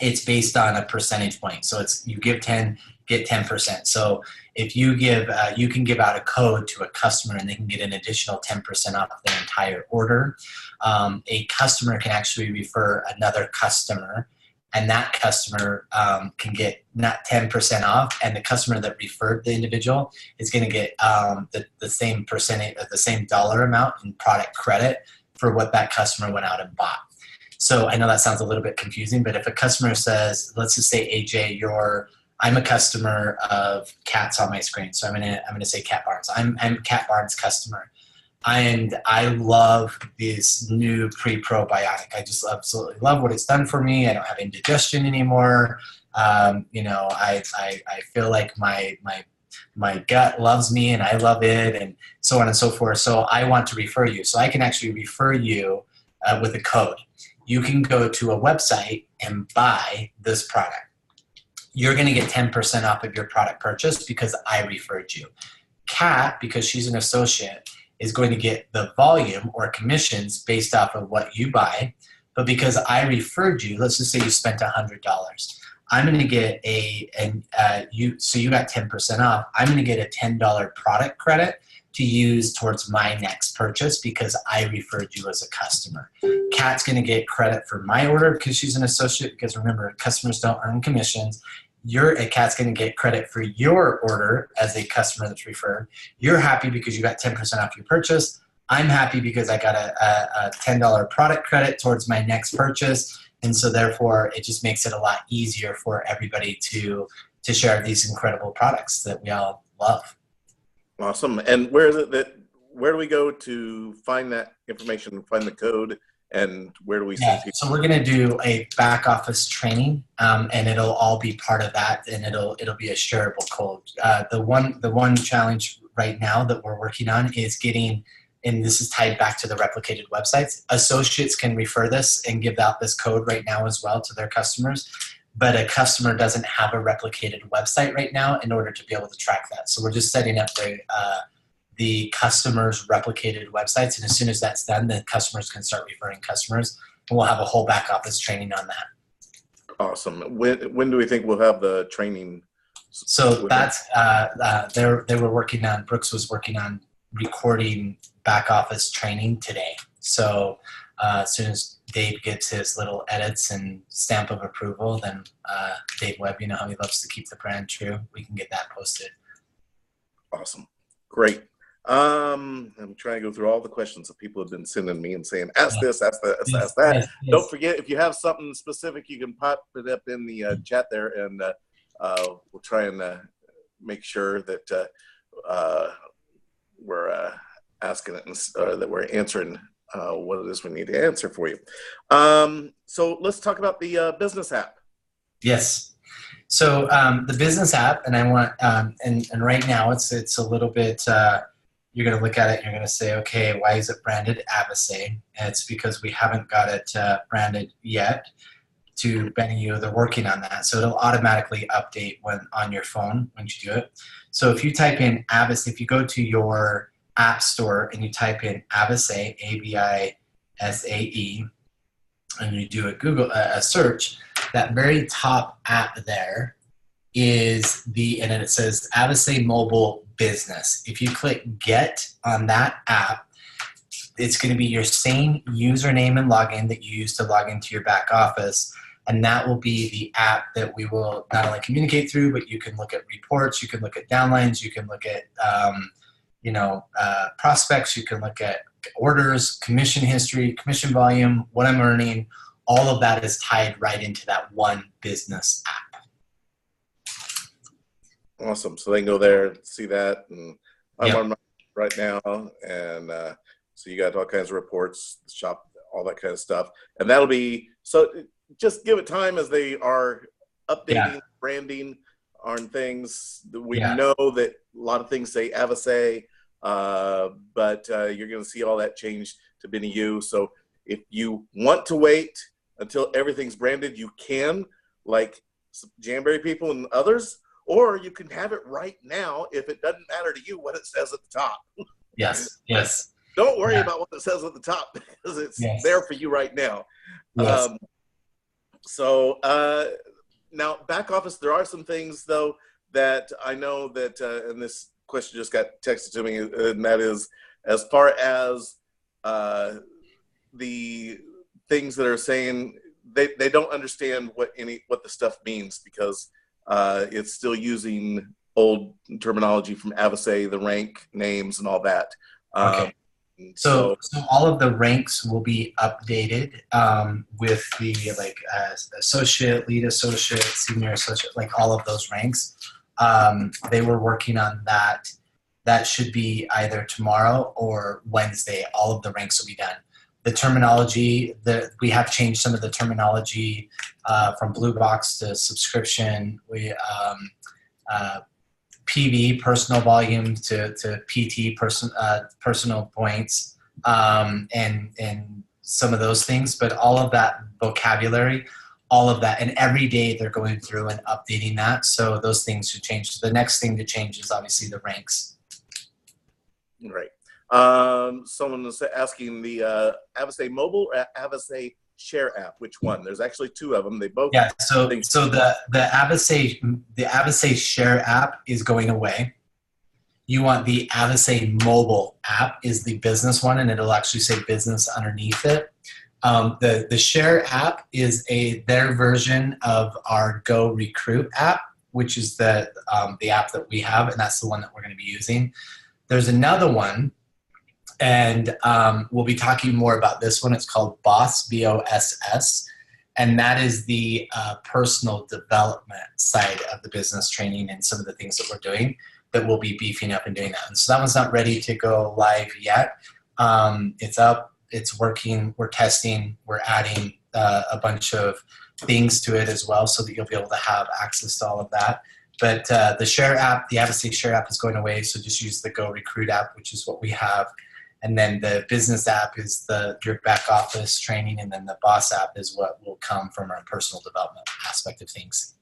it's based on a percentage point. So it's, you give 10, get 10%. So if you give, you can give out a code to a customer and they can get an additional 10% off their entire order. A customer can actually refer another customer, and that customer can get not 10% off, and the customer that referred the individual is going to get the same percentage, the same dollar amount in product credit for what that customer went out and bought. So I know that sounds a little bit confusing, but if a customer says, let's just say, AJ, I'm a customer of cats on my screen, so I'm gonna say Cat Barnes. I'm a Cat Barnes customer, and I love this new pre-probiotic. I just absolutely love what it's done for me. I don't have indigestion anymore. You know, I feel like my gut loves me and I love it, and so on and so forth. So I want to refer you. So I can actually refer you with a code. You can go to a website and buy this product. You're going to get 10% off of your product purchase because I referred you. Kat, because she's an associate, is going to get the volume or commissions based off of what you buy. But because I referred you, let's just say you spent $100. I'm going to get so you got 10% off. I'm going to get a $10 product credit to use towards my next purchase because I referred you as a customer. Kat's going to get credit for my order because she's an associate, because remember, customers don't earn commissions. Kat's going to get credit for your order as a customer that's referred. You're happy because you got 10% off your purchase. I'm happy because I got a $10 product credit towards my next purchase. And so therefore, it just makes it a lot easier for everybody to share these incredible products that we all love. Awesome. And where do we go to find that information, find the code, and where do we send people? So we're going to do a back office training, and it'll all be part of that, and it'll be a shareable code. The one challenge right now that we're working on is getting, and this is tied back to the replicated websites. Associates can refer this and give out this code right now as well to their customers, but a customer doesn't have a replicated website right now in order to be able to track that. So we're just setting up the customers' replicated websites, and as soon as that's done, the customers can start referring customers, and we'll have a whole back office training on that. Awesome. When do we think we'll have the training? So that's Brooks was working on recording back office training today. So as soon as Dave gets his little edits and stamp of approval, then Dave Webb, you know how he loves to keep the brand true, we can get that posted. Awesome. Great. I'm trying to go through all the questions that people have been sending me and saying, ask this, ask that, ask that. Yes. Don't forget, if you have something specific, you can pop it up in the chat there, and we'll try and make sure that we're asking it, that we're answering what it is we need to answer for you. So let's talk about the business app. Yes. So the business app, and I want, and right now it's a little bit, you're going to look at it and you're going to say, okay, why is it branded Avasay? And it's because we haven't got it branded yet to BeneYOU. They're working on that. So it'll automatically update when on your phone when you do it. So if you type in Avasay, if you go to your app store and you type in Avasay, Abisae, and you do a search, that very top app there is and then it says Avasay Mobile Business. If you click Get on that app, it's going to be your same username and login that you use to log into your back office. And that will be the app that we will not only communicate through, but you can look at reports, you can look at downlines, you can look at prospects, you can look at orders, commission history, commission volume, what I'm earning. All of that is tied right into that one business app. Awesome. So they can go there and see that. And I'm Yep. on my right now. And so you got all kinds of reports, shop, all that kind of stuff. And that'll be, so just give it time as they are updating, branding on things. We know that a lot of things say Avasay, but you're going to see all that change to BeneYOU. So if you want to wait until everything's branded, you can, like Jamberry people and others, or you can have it right now if it doesn't matter to you what it says at the top. Yes. Don't worry about what it says at the top because it's there for you right now. Yes. Now, back office, there are some things, though, that I know that, and this question just got texted to me, and that is, as far as the things that are saying, they don't understand what the stuff means because it's still using old terminology from Avasay, the rank names and all that. Okay. So all of the ranks will be updated with the associate, lead associate, senior associate, like all of those ranks. They were working on that. That should be either tomorrow or Wednesday. All of the ranks will be done. The terminology, we have changed some of the terminology from blue box to subscription. We PV, personal volume, to PT, personal points, and some of those things. But all of that vocabulary, all of that, and every day they're going through and updating that. So those things should change. So the next thing to change is obviously the ranks. Right. Someone was asking the Avasay Mobile or Avasay Share app. Which one? There's actually two of them. They both. Yeah. So the Avasay Share app is going away. You want the Avasay Mobile app is the business one, and it'll actually say business underneath it. The Share app is their version of our Go Recruit app, which is the app that we have, and that's the one that we're going to be using. There's another one, and we'll be talking more about this one. It's called BOSS, B-O-S-S, and that is the personal development side of the business training and some of the things that we're doing that we'll be beefing up and doing that. And so that one's not ready to go live yet. It's up, it's working, we're testing, we're adding a bunch of things to it as well so that you'll be able to have access to all of that. But the Share app, the Avasay Share app is going away, so just use the Go Recruit app, which is what we have. And then the business app is your back office training, and then the BOSS app is what will come from our personal development aspect of things.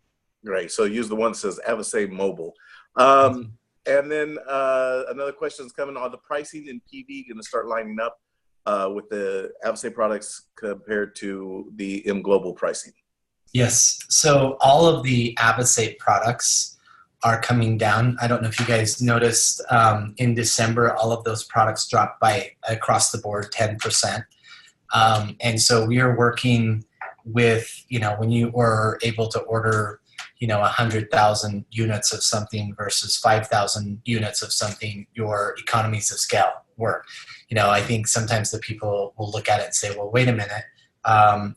Right, so use the one that says Avasay Mobile. And then another question is coming on the pricing and PV going to start lining up with the Avasay products compared to the M Global pricing. Yes. So all of the Avasay products are coming down. I don't know if you guys noticed in December, all of those products dropped by across the board 10%. And so we are working with, when you were able to order, 100,000 units of something versus 5,000 units of something, your economies of scale work. I think sometimes the people will look at it and say, well, wait a minute. The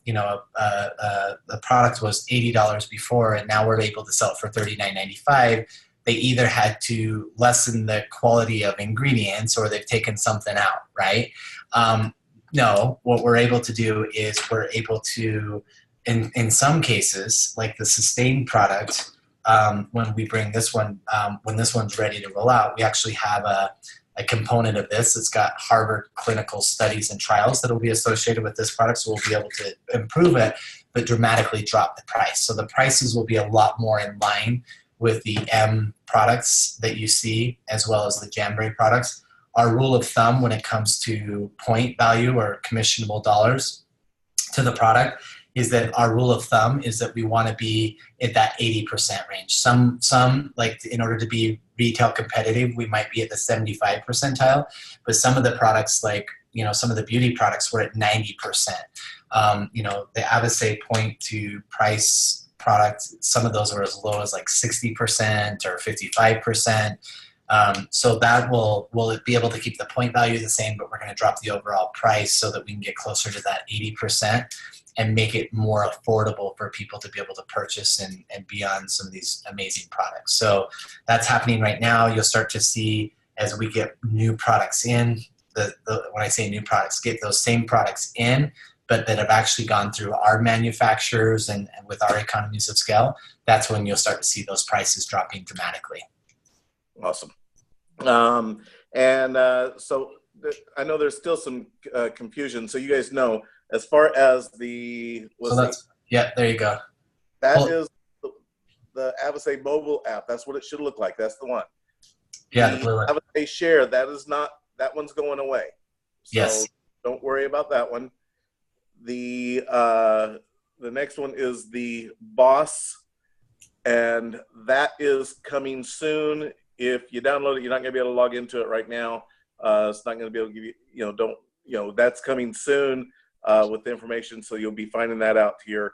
product was $80 before, and now we're able to sell it for $39.95. They either had to lessen the quality of ingredients or they've taken something out, right? No, what we're able to do is we're able to, in some cases, like the Sustain product, when we bring this one, when this one's ready to roll out, we actually have a component of this. It's got Harvard clinical studies and trials that will be associated with this product, so we'll be able to improve it, but dramatically drop the price. So the prices will be a lot more in line with the M products that you see, as well as the Jamberry products. Our rule of thumb when it comes to point value or commissionable dollars to the product is that our rule of thumb is that we want to be at that 80% range. Some like in order to be retail competitive, we might be at the 75 percentile, but some of the products like, you know, some of the beauty products were at 90%. You know, the Avase point to price product, some of those are as low as like 60% or 55%. So that will it be able to keep the point value the same, but we're going to drop the overall price so that we can get closer to that 80% and make it more affordable for people to be able to purchase and be on some of these amazing products. So that's happening right now. You'll start to see as we get new products in, when I say new products, get those same products in, but that have actually gone through our manufacturers and with our economies of scale, that's when you'll start to see those prices dropping dramatically. Awesome. So I know there's still some confusion. So you guys know, as far as the yeah, there you go. That is the Avase mobile app. That's what it should look like. That's the one. Yeah, the blue one. Avase Share. That is not. That one's going away. So yes. Don't worry about that one. The next one is the Boss, and that is coming soon. If you download it, you're not going to be able to log into it right now. It's not going to be able to give you, that's coming soon with the information. So you'll be finding that out here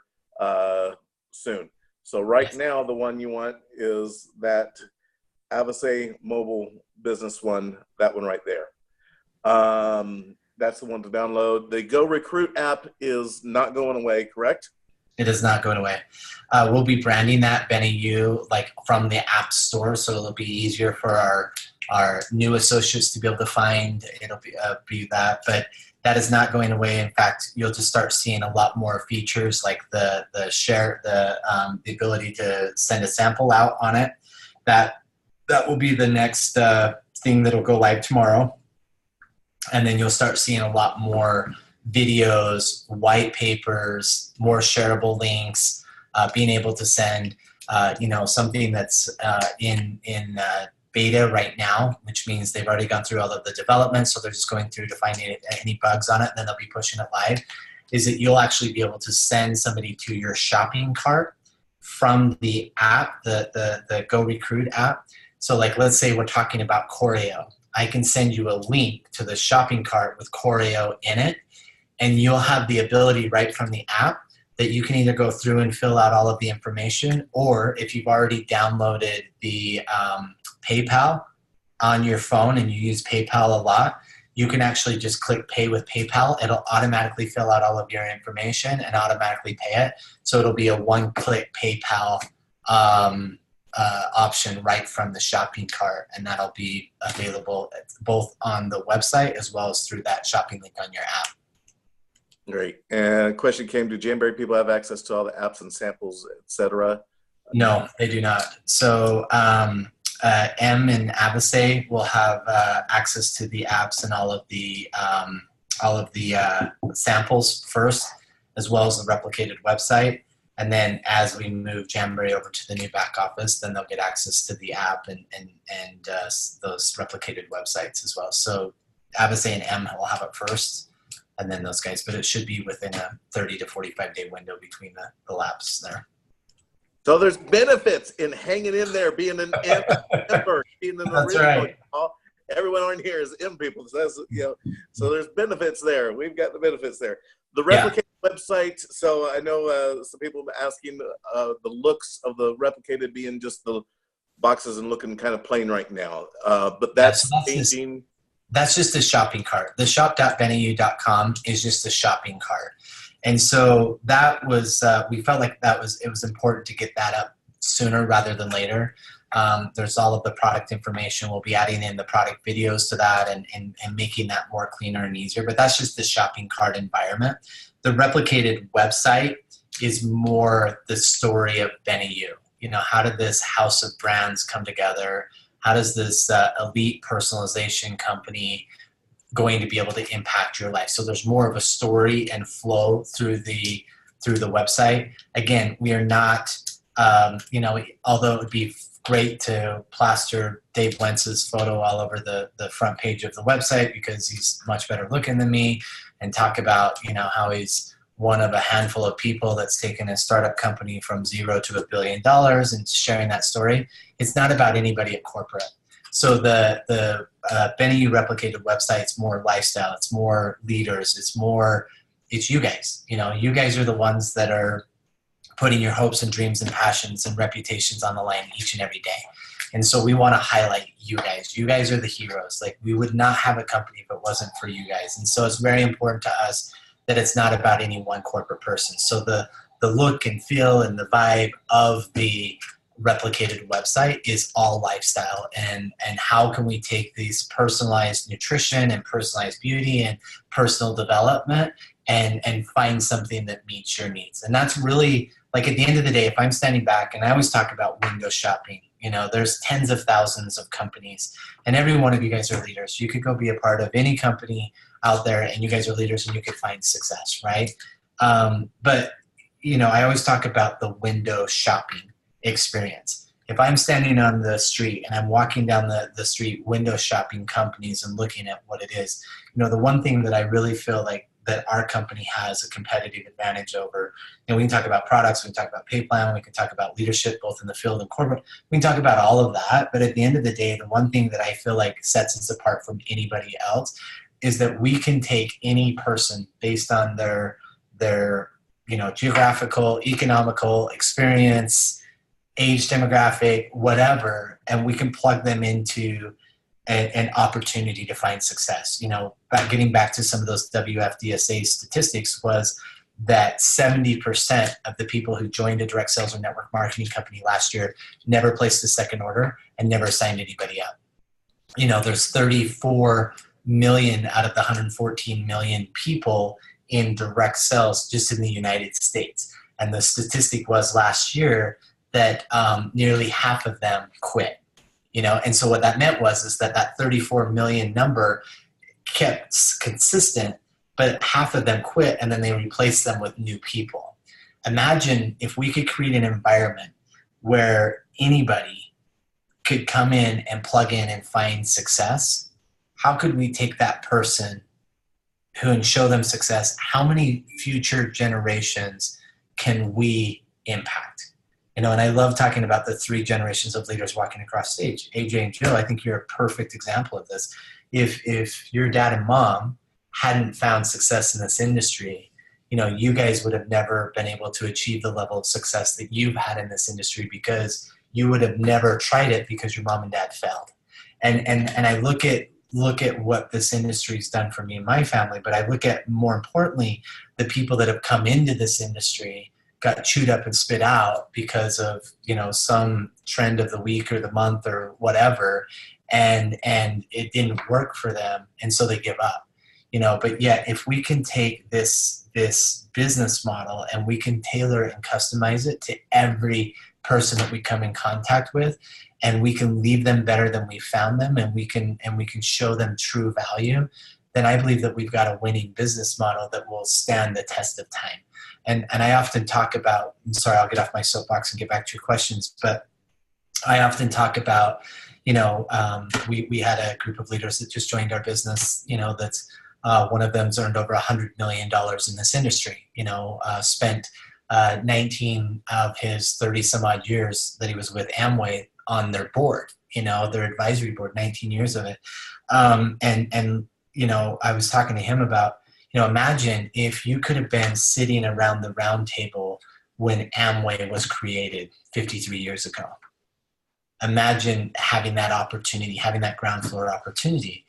soon. So right now, the one you want is that Avase mobile business one, that one right there. That's the one to download. The Go Recruit app is not going away, correct? It is not going away. We'll be branding that BeneYOU like from the app store, so it'll be easier for our new associates to be able to find. It'll be that, but that is not going away. In fact, you'll just start seeing a lot more features like the share, the ability to send a sample out on it. That will be the next thing that'll go live tomorrow, and then you'll start seeing a lot more videos, white papers, more shareable links, being able to send, something that's in beta right now, which means they've already gone through all of the development, so they're just going through to find any bugs on it, and then they'll be pushing it live, is that you'll actually be able to send somebody to your shopping cart from the app, the Go Recruit app. So like, let's say we're talking about Choreo. I can send you a link to the shopping cart with Choreo in it, and you'll have the ability right from the app that you can either go through and fill out all of the information, or if you've already downloaded the PayPal on your phone and you use PayPal a lot, you can actually just click pay with PayPal. It'll automatically fill out all of your information and automatically pay it. So it'll be a one-click PayPal option right from the shopping cart, and that'll be available both on the website as well as through that shopping link on your app. Great. And a question came, do Jamberry people have access to all the apps and samples, etc.? No, they do not. So M and Avase will have access to the apps and all of the samples first, as well as the replicated website. And then as we move Jamberry over to the new back office, then they'll get access to the app and those replicated websites as well. So Avase and M will have it first, and then those guys, but it should be within a 30 to 45 day window between the laps there. So there's benefits in hanging in there, being an M member, being an That's original. right. Everyone on here is M people. So, so there's benefits there. We've got the benefits there. The replicated website. So I know some people have been asking the looks of the replicated being just the boxes and looking kind of plain right now. But that's changing. That's just a shopping cart. The shop.BeneYOU.com is just a shopping cart. And so that was, we felt like it was important to get that up sooner rather than later. There's all of the product information. We'll be adding in the product videos to that and making that more cleaner and easier. But that's just the shopping cart environment. The replicated website is more the story of BeneYOU. You know, how did this house of brands come together? How does this elite personalization company going to be able to impact your life? So there's more of a story and flow through the website. Again, we are not, you know, although it would be great to plaster Dave Wentz's photo all over the front page of the website because he's much better looking than me, and talk about, you know, how he's one of a handful of people that's taken a startup company from $0 to $1 billion and sharing that story. It's not about anybody at corporate. So the BeneYOU replicated website's more lifestyle. It's more leaders. It's you guys. You know, you guys are the ones that are putting your hopes and dreams and passions and reputations on the line each and every day. And so we want to highlight you guys. You guys are the heroes. Like, we would not have a company if it wasn't for you guys. And so it's very important to us that it's not about any one corporate person. So the look and feel and the vibe of the replicated website is all lifestyle, and how can we take these personalized nutrition and personalized beauty and personal development and find something that meets your needs. And that's really, like, at the end of the day, if I'm standing back, and I always talk about window shopping, you know, there's tens of thousands of companies, and every one of you guys are leaders. You could go be a part of any company out there, and you guys are leaders, and you could find success, right? But, you know, I always talk about the window shopping experience. If I'm standing on the street and I'm walking down the street window shopping companies and looking at what it is, you know, the one thing that I really feel like that our company has a competitive advantage over, and we can talk about products, we can talk about pay plan, we can talk about leadership both in the field and corporate, we can talk about all of that, but at the end of the day, the one thing that I feel like sets us apart from anybody else is that we can take any person based on their you know, geographical, economical experience, age demographic, whatever, and we can plug them into an opportunity to find success. You know, getting back to some of those WFDSA statistics, was that 70% of the people who joined a direct sales or network marketing company last year never placed a second order and never signed anybody up. You know, there's 34 million out of the 114 million people in direct sales just in the United States. And the statistic was last year that nearly half of them quit. You know, and so what that meant is that 34 million number kept consistent, but half of them quit, and then they replaced them with new people. Imagine if we could create an environment where anybody could come in and plug in and find success. How could we take that person and show them success? How many future generations can we impact? You know, and I love talking about the 3 generations of leaders walking across stage. AJ and Joe, I think you're a perfect example of this. If your dad and mom hadn't found success in this industry, you know, you guys would have never been able to achieve the level of success that you've had in this industry, because you would have never tried it because your mom and dad failed. And I look at what this industry's done for me and my family, but I look at, more importantly, the people that have come into this industry, got chewed up and spit out because of, you know, some trend of the week or the month or whatever, and it didn't work for them, and so they give up. You know, but yet if we can take this business model and we can tailor it and customize it to every person that we come in contact with, and we can leave them better than we found them, and we can show them true value, then I believe that we've got a winning business model that will stand the test of time. And I often talk about, sorry, I'll get off my soapbox and get back to your questions, but I often talk about, you know, we had a group of leaders that just joined our business, you know, that's one of them's earned over $100 million in this industry, you know, spent 19 of his 30 some odd years that he was with Amway on their board, you know, their advisory board, 19 years of it. And, you know, I was talking to him about, you know, imagine if you could have been sitting around the round table when Amway was created 53 years ago. Imagine having that opportunity, having that ground floor opportunity.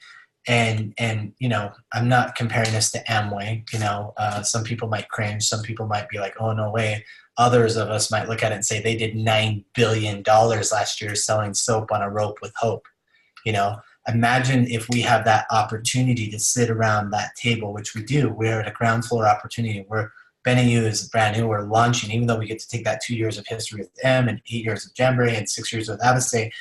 And you know, I'm not comparing this to Amway. You know, some people might cringe. Some people might be like, oh, no way, others of us might look at it and say they did $9 billion last year selling soap on a rope with hope. You know, imagine if we have that opportunity to sit around that table, which we do. We're at a ground floor opportunity where BeneYOU is brand new. We're launching, even though we get to take that 2 years of history with M and 8 years of Jamboree and 6 years with Abase.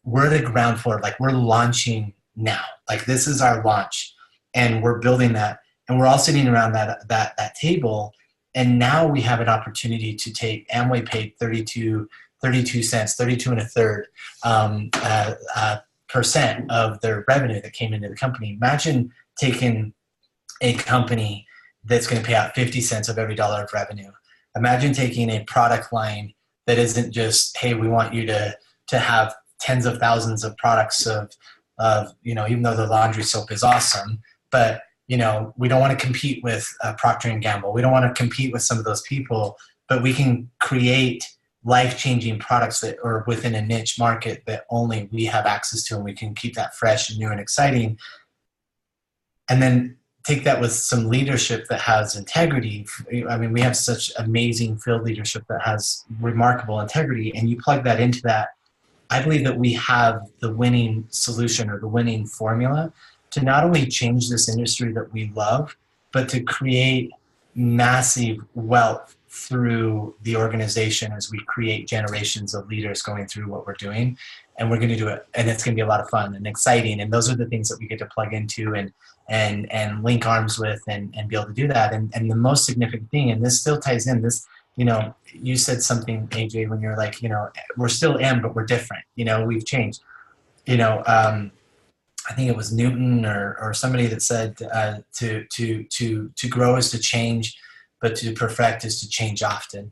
We're at a ground floor. Like, we're launching now. Like, this is our launch, and we're building that. And we're all sitting around that table. And now we have an opportunity to take. Amway paid 32 cents, 32 and a third percent of their revenue that came into the company. Imagine taking a company that's going to pay out 50 cents of every dollar of revenue. Imagine taking a product line that isn't just, hey, we want you to have tens of thousands of products of even though the laundry soap is awesome, but we don't want to compete with Procter & Gamble. We don't want to compete with some of those people, but we can create life-changing products that are within a niche market that only we have access to, and we can keep that fresh and new and exciting. And then take that with some leadership that has integrity. I mean, we have such amazing field leadership that has remarkable integrity, and you plug that into that. I believe that we have the winning solution or the winning formula to not only change this industry that we love, but to create massive wealth through the organization as we create generations of leaders going through what we're doing. And we're going to do it, and it's going to be a lot of fun and exciting. And those are the things that we get to plug into and link arms with and be able to do that. And the most significant thing, and this still ties in, this, you said something, AJ, when you're like, we're still M, but we're different. We've changed. I think it was Newton or somebody that said to grow is to change, but to perfect is to change often.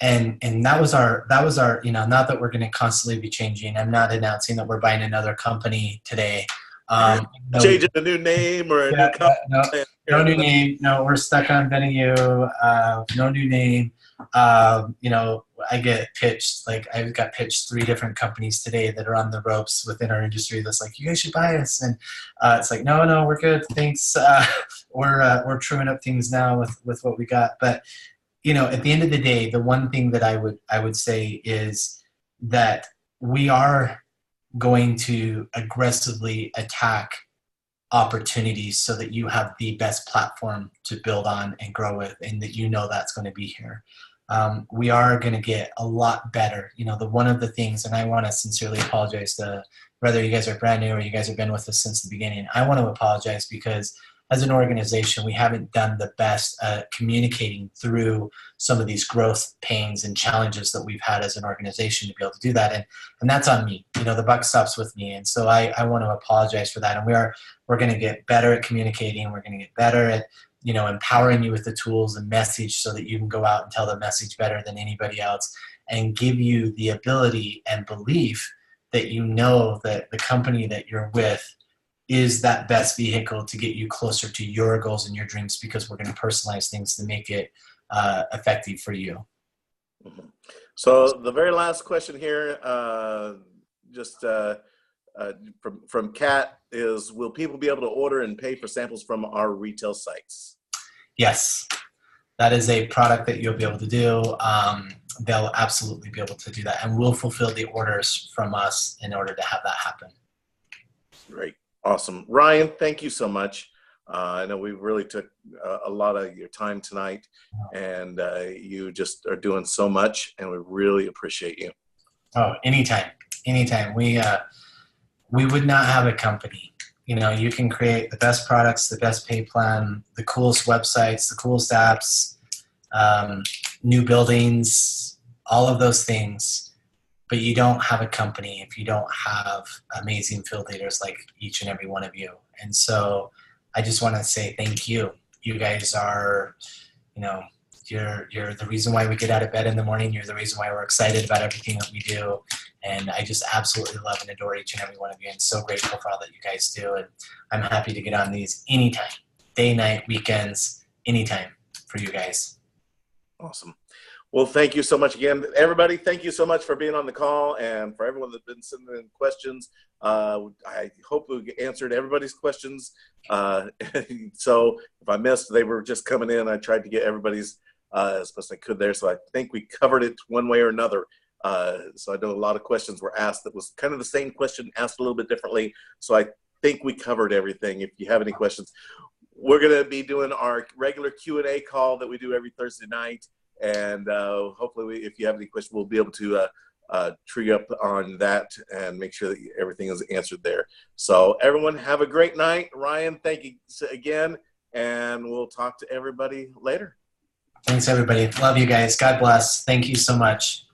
And that was our, not that we're going to constantly be changing. I'm not announcing that we're buying another company today. Changing a new name or a new company. No new name. No, we're stuck on BeneYOU. No new name. I get pitched, I got pitched 3 different companies today that are on the ropes within our industry that's like, you guys should buy us. And it's like, no, we're good. Thanks. We're truing up things now with what we got. But, at the end of the day, the one thing that I would say is that we are going to aggressively attack opportunities so that you have the best platform to build on and grow with, and that that's going to be here. We are going to get a lot better. One of the things, and I want to sincerely apologize to whether you guys are brand new or you guys have been with us since the beginning. I want to apologize because as an organization, we haven't done the best communicating through some of these growth pains and challenges that we've had as an organization to be able to do that. And that's on me. The buck stops with me. And so I want to apologize for that. And we're going to get better at communicating. We're going to get better at empowering you with the tools and message so that you can go out and tell the message better than anybody else, and give you the ability and belief that that the company that you're with is that best vehicle to get you closer to your goals and your dreams, because we're going to personalize things to make it effective for you. Mm-hmm. So the very last question here, from Kat, is, will people be able to order and pay for samples from our retail sites? Yes, that is a product that you'll be able to do. They'll absolutely be able to do that, and we'll fulfill the orders from us in order to have that happen. Great. Awesome. Ryan, thank you so much. I know we really took a lot of your time tonight, and you just are doing so much, and we really appreciate you. Oh, anytime. We would not have a company. You can create the best products, the best pay plan, the coolest websites, the coolest apps, new buildings, all of those things. But you don't have a company if you don't have amazing field leaders like each and every one of you. And so I just want to say thank you. You guys are, you're the reason why we get out of bed in the morning. You're the reason why we're excited about everything that we do. And I just absolutely love and adore each and every one of you, and so grateful for all that you guys do. And I'm happy to get on these anytime, day, night, weekends, anytime for you guys. Awesome. Well, thank you so much again. Everybody, thank you so much for being on the call, and for everyone that's been sending in questions. I hope we answered everybody's questions. So if I missed, they were just coming in. I tried to get everybody's as best I could there. So I think we covered it one way or another. So I know a lot of questions were asked that was kind of the same question asked a little bit differently. So I think we covered everything. If you have any questions, we're going to be doing our regular Q&A call that we do every Thursday night. And hopefully, if you have any questions, we'll be able to tree you up on that and make sure that everything is answered there. So everyone, have a great night. Ryan, thank you again. And we'll talk to everybody later. Thanks, everybody. Love you guys. God bless. Thank you so much.